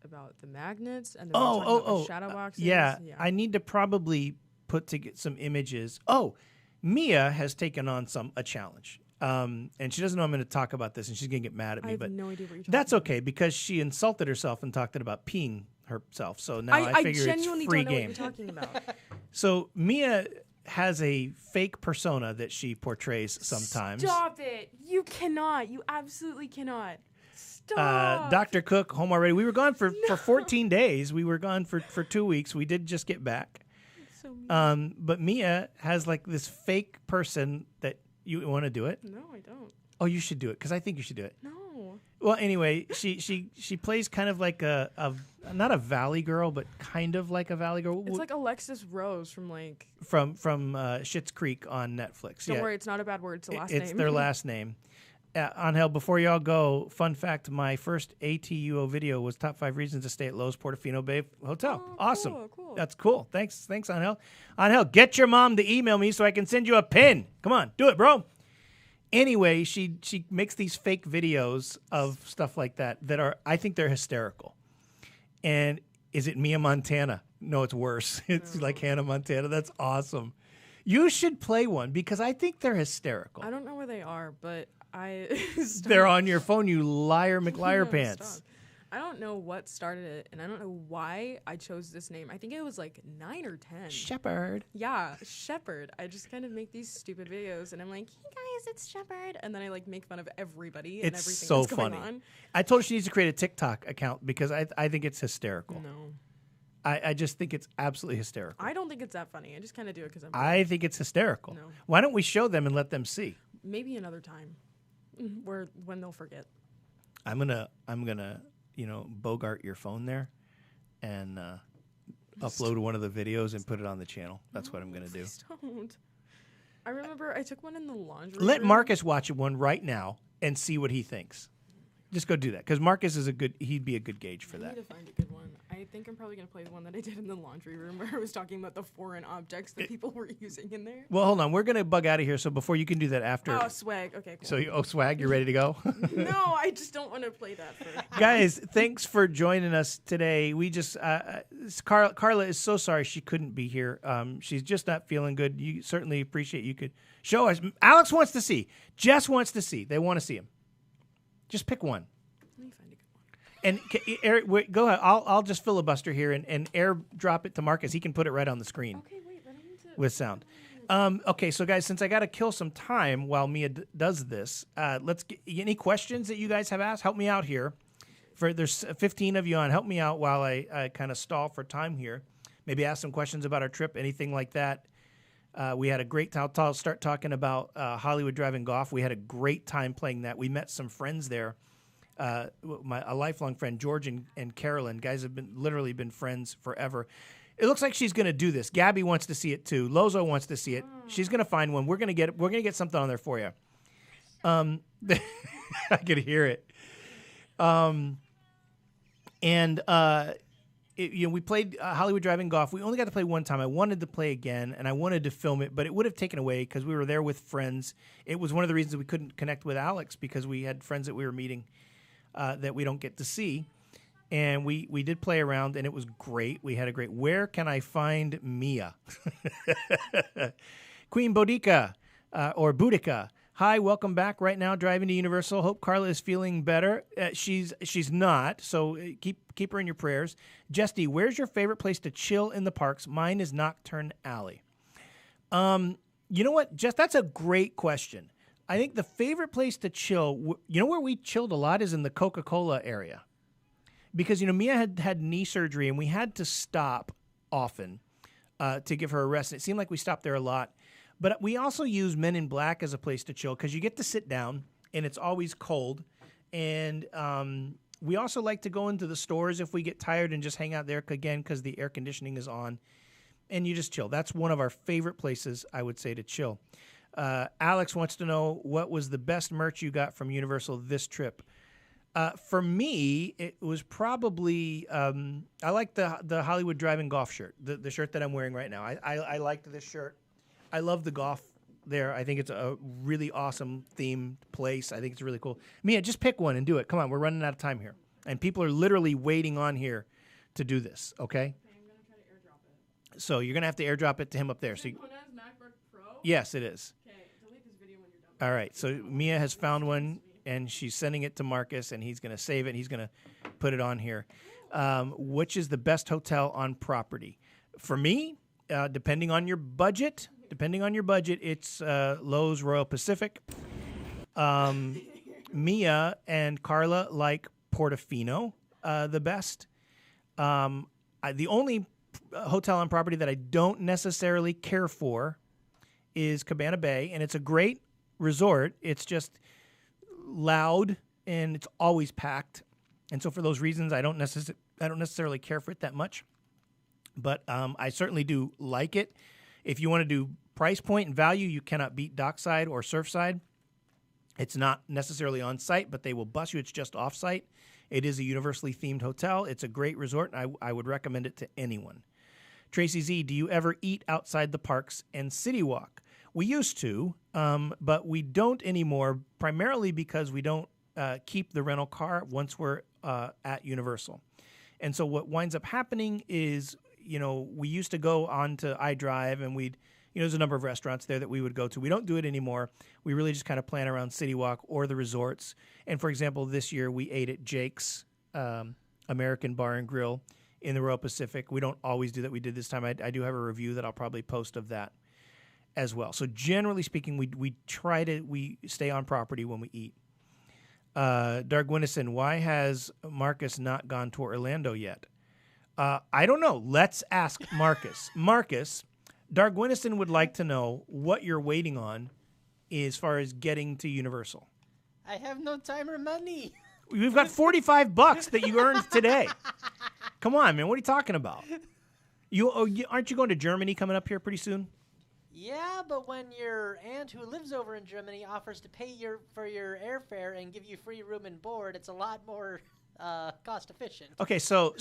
about the magnets and the shadow boxes. Yeah, I need to probably put to get some images. Oh, Mia has taken on a challenge. And she doesn't know I'm going to talk about this, and she's going to get mad at me. I have But no idea what you're talking that's about. okay, because she insulted herself and talked about peeing herself. So now I I figure genuinely it's free don't know game. what you're talking about. So Mia has a fake persona that she portrays sometimes. Stop it. You cannot. You absolutely cannot. Stop. Dr. Cook, home already. We were gone for 14 days. We were gone for 2 weeks. We did just get back. So mean. But Mia has like this fake person that you want to do it. No, I don't. Oh, you should do it, because I think you should do it. No. Well, anyway, she plays kind of like a not a valley girl, but kind of like a valley girl. It's like Alexis Rose from like. from Schitt's Creek on Netflix. Don't yeah. worry, it's not a bad word. It's a last It's name. their last name. Angel, before y'all go, fun fact, my first ATUO video was top 5 reasons to stay at Lowe's Portofino Bay Hotel. Oh, Awesome. cool. That's cool. Thanks, Angel. Angel, get your mom to email me so I can send you a pin. Come on, do it, bro. Anyway, she makes these fake videos of stuff like that are, I think they're hysterical. And is it Mia Montana? No, it's worse. It's like Hannah Montana. That's awesome. You should play one, because I think they're hysterical. I don't know where they are, but They're on your phone, you liar McLiar No, pants. stop. I don't know what started it, and I don't know why I chose this name. I think it was like 9 or 10. Shepherd. Yeah, Shepherd. I just kind of make these stupid videos, and I'm like, hey guys, it's Shepherd. And then I like make fun of everybody and It's everything so that's going funny. on. I told her she needs to create a TikTok account, because I think it's hysterical. No. I just think it's absolutely hysterical. I don't think it's that funny. I just kind of do it because I'm I think it's hysterical. No. Why don't we show them and let them see? maybe another time when they'll forget. I'm gonna Bogart your phone there and upload one of the videos and put it on the channel. That's what I'm gonna do. Please don't. I remember I took one in the laundry Let room. Marcus watch one right now and see what he thinks. Just go do that, because Marcus is he'd be a good gauge for I that. need to find a good one. I think I'm probably going to play the one that I did in the laundry room where I was talking about the foreign objects that people were using in there. Well, hold on. We're going to bug out of here. So before you can do that after. Oh, swag. Okay, cool. So, swag, you ready to go? No, I just don't want to play that for... Guys, thanks for joining us today. We just, Carla is so sorry she couldn't be here. She's just not feeling good. You certainly appreciate you could show us. Alex wants to see. Jess wants to see. They want to see him. Just pick one. Let me find a good one. And Eric, wait, go ahead. I'll just filibuster here and airdrop it to Marcus. He can put it right on the screen Okay, wait, but I need to... with sound. Okay, so guys, since I got to kill some time while Mia does this, let's get any questions that you guys have asked. Help me out here. There's 15 of you on. Help me out while I kind of stall for time here. Maybe ask some questions about our trip, anything like that. We had a great time. I'll start talking about Hollywood Drive-In Golf. We had a great time playing that. We met some friends there. A lifelong friend, George and Carolyn. Guys have literally been friends forever. It looks like she's going to do this. Gabby wants to see it too. Lozo wants to see it. She's going to find one. We're going to get something on there for you. I could hear it. We played Hollywood Drive-In Golf. We only got to play one time. I wanted to play again, and I wanted to film it, but it would have taken away because we were there with friends. It was one of the reasons we couldn't connect with Alex, because we had friends that we were meeting that we don't get to see. And we did play around, and it was great. We had a great... Where can I find Mia? Queen Boudica, or Boudica. Hi, welcome back. Right now, driving to Universal. Hope Carla is feeling better. She's not, so keep her in your prayers. Jesty, where's your favorite place to chill in the parks? Mine is Nocturne Alley. You know what, Jess? That's a great question. I think the favorite place to chill, you know where we chilled a lot, is in the Coca-Cola area. Because, Mia had knee surgery, and we had to stop often to give her a rest. And it seemed like we stopped there a lot. But we also use Men in Black as a place to chill because you get to sit down, and it's always cold. And we also like to go into the stores if we get tired and just hang out there, again, because the air conditioning is on. And you just chill. That's one of our favorite places, I would say, to chill. Alex wants to know, what was the best merch you got from Universal this trip? For me, it was probably I like the Hollywood Drive-In Golf shirt, the shirt that I'm wearing right now. I liked this shirt. I love the golf there. I think it's a really awesome themed place. I think it's really cool. Mia, just pick one and do it. Come on, we're running out of time here. And people are literally waiting on here to do this, okay? I'm going to try to airdrop it. So you're going to have to airdrop it to him up there. So MacBook Pro? Yes, it is. Okay, delete this video when you're done. All right. So Mia has found one, and she's sending it to Marcus, and he's going to save it. He's going to put it on here. Which is the best hotel on property? For me, depending on your budget, it's Lowe's Royal Pacific. Mia and Carla like Portofino the best. The only hotel on property that I don't necessarily care for is Cabana Bay, and it's a great resort. It's just loud, and it's always packed. And so for those reasons, I don't necessarily care for it that much. But I certainly do like it. If you want to do price point and value, you cannot beat Dockside or Surfside. It's not necessarily on site, but they will bus you. It's just off site. It is a universally themed hotel. It's a great resort, and I would recommend it to anyone. Tracy Z, do you ever eat outside the parks and CityWalk? We used to, but we don't anymore, primarily because we don't keep the rental car once we're at Universal. And so what winds up happening is, we used to go on to iDrive, and there's a number of restaurants there that we would go to. We don't do it anymore. We really just kind of plan around CityWalk or the resorts. And for example, this year we ate at Jake's American Bar and Grill in the Royal Pacific. We don't always do that. We did this time. I do have a review that I'll probably post of that as well. So generally speaking, we stay on property when we eat. Dargwinnison, why has Marcus not gone to Orlando yet? I don't know. Let's ask Marcus. Marcus, Dargwinnison would like to know what you're waiting on as far as getting to Universal. I have no time or money. We've got $45 that you earned today. Come on, man. What are you talking about? Aren't you going to Germany coming up here pretty soon? Yeah, but when your aunt who lives over in Germany offers to pay for your airfare and give you free room and board, it's a lot more cost efficient. Okay, so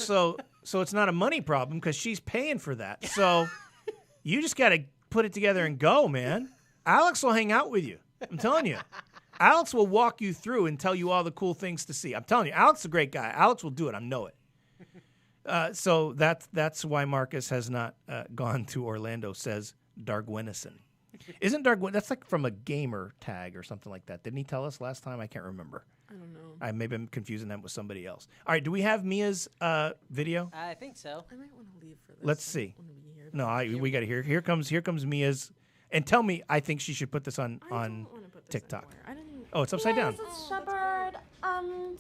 it's not a money problem because she's paying for that. So you just got to put it together and go, man. Alex will hang out with you. I'm telling you. Alex will walk you through and tell you all the cool things to see. I'm telling you, Alex is a great guy. Alex will do it. I know it. So that's why Marcus has not gone to Orlando, says Dargwinnison. Isn't Dargwin? That's like from a gamer tag or something like that. Didn't he tell us last time? I can't remember. I don't know. Maybe I'm confusing that with somebody else. All right, do we have Mia's video? I think so. I might want to leave for this. Let's see. I don't wanna be here. No, we got to hear. Here comes Mia's. And tell me, I think she should put this on I don't wanna put this TikTok. anywhere. I didn't. Oh, it's upside down. It's Shepherd.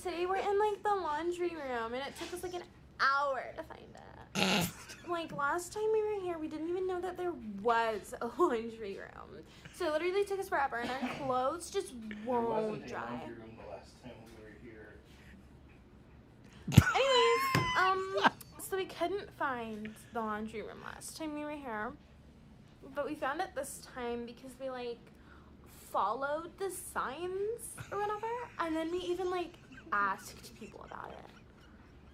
Today we're in like the laundry room, and it took us like an hour to find it. Like last time we were here, we didn't even know that there was a laundry room. So it literally took us forever, and our clothes just won't dry. Anyways, so we couldn't find the laundry room last time we were here, but we found it this time because we like followed the signs or whatever, and then we even like asked people about it.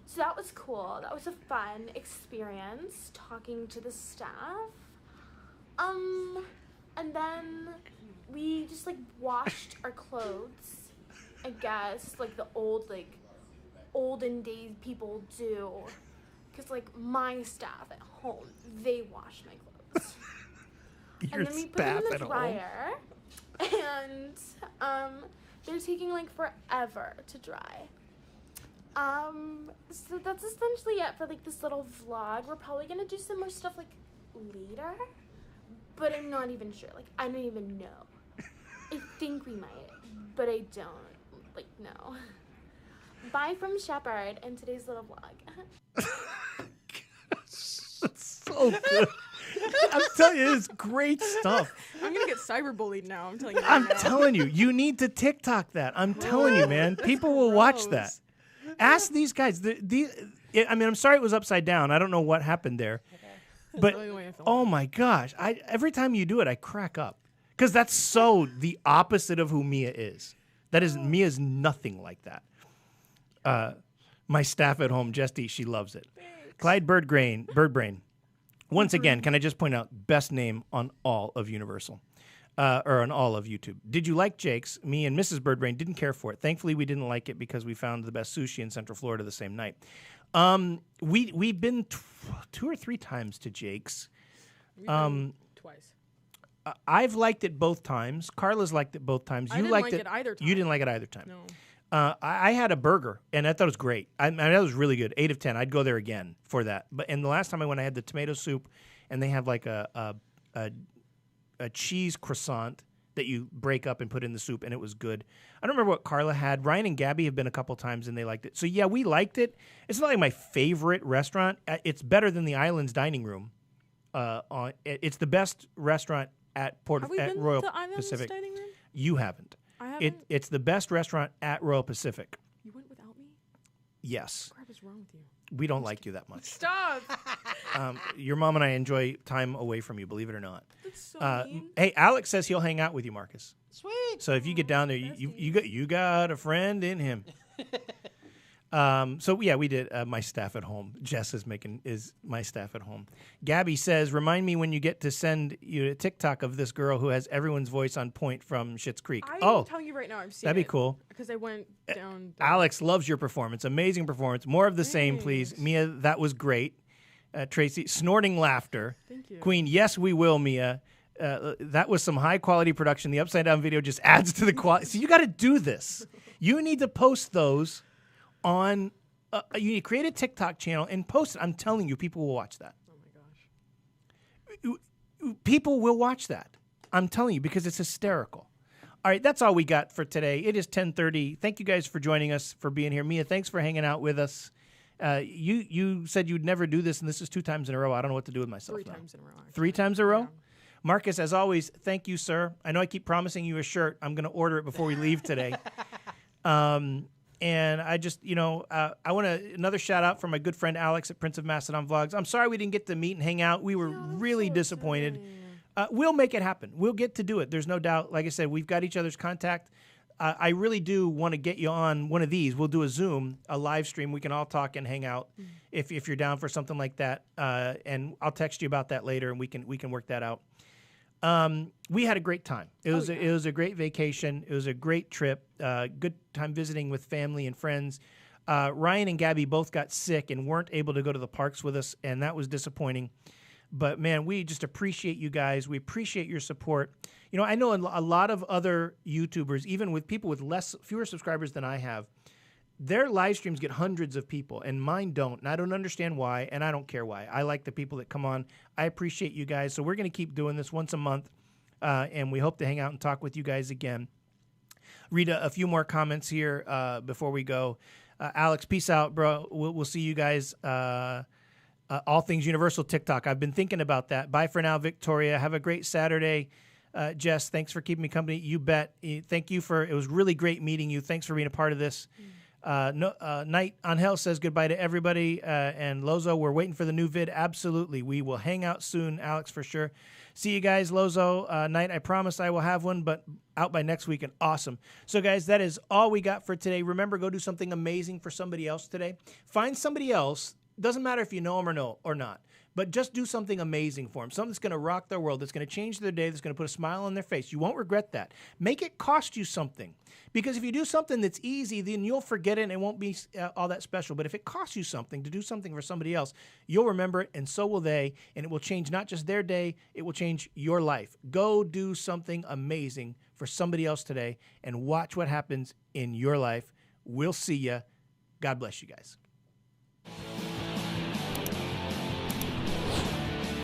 So that was cool. That was a fun experience talking to the staff. And then we just like washed our clothes, I guess, like the olden days people do. Cause like my staff at home, they wash my clothes. And then we put them in the dryer, and they're taking like forever to dry. So that's essentially it for like this little vlog. We're probably gonna do some more stuff like later, but I'm not even sure. Like I don't even know. I think we might, but I don't like know. Bye from Shepherd and today's little vlog. That's so good. I'm telling you, it's great stuff. I'm gonna get cyberbullied now. I'm telling you. I'm telling you, you need to TikTok that. I'm telling you, man. People will watch that. Ask these guys. I'm sorry it was upside down. I don't know what happened there. But, oh my gosh. Every time you do it, I crack up. Because that's so the opposite of who Mia is. Mia's nothing like that. My staff at home, Jesty, she loves it. Thanks. Clyde Birdbrain. Once again, can I just point out, best name on all of Universal. Or on all of YouTube. Did you like Jake's? Me and Mrs. Birdbrain didn't care for it. Thankfully, we didn't like it because we found the best sushi in Central Florida the same night. We've been 2 or 3 times to Jake's. Twice. I've liked it both times. Carla's liked it both times. I You didn't liked like it either time. You didn't like it either time. No. I had a burger, and I thought it was great. I mean, that was really good. 8 of 10. I'd go there again for that. And the last time I went, I had the tomato soup, and they have like a cheese croissant that you break up and put in the soup, and it was good. I don't remember what Carla had. Ryan and Gabby have been a couple times, and they liked it. So, yeah, we liked it. It's not like my favorite restaurant. It's better than the Islands Dining Room. It's the best restaurant at Royal to Islands Pacific. Dining Room? You haven't. I haven't. It's the best restaurant at Royal Pacific. You went without me? Yes. What the crap is wrong with you? We don't like you that much. Stop! Your mom and I enjoy time away from you, believe it or not. That's so mean. Hey, Alex says he'll hang out with you, Marcus. Sweet. So if you get down there, you got a friend in him. So yeah, we did my staff at home. Jess is my staff at home. Gabby says, remind me when you get to send you a TikTok of this girl who has everyone's voice on point from Schitt's Creek. I'm telling you right now, I've seen that'd be it cool. because I went down. Alex loves your performance. Amazing performance. More of the same, please. Mia, that was great. Tracy, snorting laughter. Thank you. Queen, yes, we will, Mia. That was some high quality production. The upside down video just adds to the quality. So you got to do this. You need to post those on. You need to create a TikTok channel and post it. I'm telling you, people will watch that. Oh my gosh. People will watch that. I'm telling you, because it's hysterical. All right, that's all we got for today. It is 10:30. Thank you guys for joining us, for being here. Mia, thanks for hanging out with us. You said you'd never do this, and this is 2 times in a row. I don't know what to do with myself 3 now. times in a row. Actually. 3 times in a row? Yeah. Marcus, as always, thank you, sir. I know I keep promising you a shirt. I'm going to order it before we leave today. And I just, I want another shout out for my good friend Alex at Prince of Macedon Vlogs. I'm sorry we didn't get to meet and hang out. We were really disappointed. We'll make it happen. We'll get to do it. There's no doubt. Like I said, we've got each other's contact. I really do want to get you on one of these. We'll do a Zoom, a live stream. We can all talk and hang out if you're down for something like that. And I'll text you about that later, and we can work that out. We had a great time. It was a great vacation. It was a great trip. Good time visiting with family and friends. Ryan and Gabby both got sick and weren't able to go to the parks with us, and that was disappointing. But man, we just appreciate you guys. We appreciate your support. I know a lot of other YouTubers, even with people with fewer subscribers than I have, their live streams get hundreds of people, and mine don't. And I don't understand why, and I don't care why. I like the people that come on. I appreciate you guys. So we're going to keep doing this once a month, and we hope to hang out and talk with you guys again. Read a few more comments here before we go. Alex, peace out, bro. We'll see you guys. All Things Universal TikTok. I've been thinking about that. Bye for now, Victoria. Have a great Saturday. Jess, thanks for keeping me company. You bet. Thank you it was really great meeting you. Thanks for being a part of this. Night on Hell says goodbye to everybody. And Lozo, we're waiting for the new vid. Absolutely. We will hang out soon, Alex, for sure. See you guys, Lozo. Night, I promise I will have one, but out by next week, and awesome. So, guys, that is all we got for today. Remember, go do something amazing for somebody else today. Find somebody else. Doesn't matter if you know them or not. But just do something amazing for them, something that's going to rock their world, that's going to change their day, that's going to put a smile on their face. You won't regret that. Make it cost you something. Because if you do something that's easy, then you'll forget it and it won't be all that special. But if it costs you something to do something for somebody else, you'll remember it, and so will they, and it will change not just their day, it will change your life. Go do something amazing for somebody else today and watch what happens in your life. We'll see you. God bless you guys.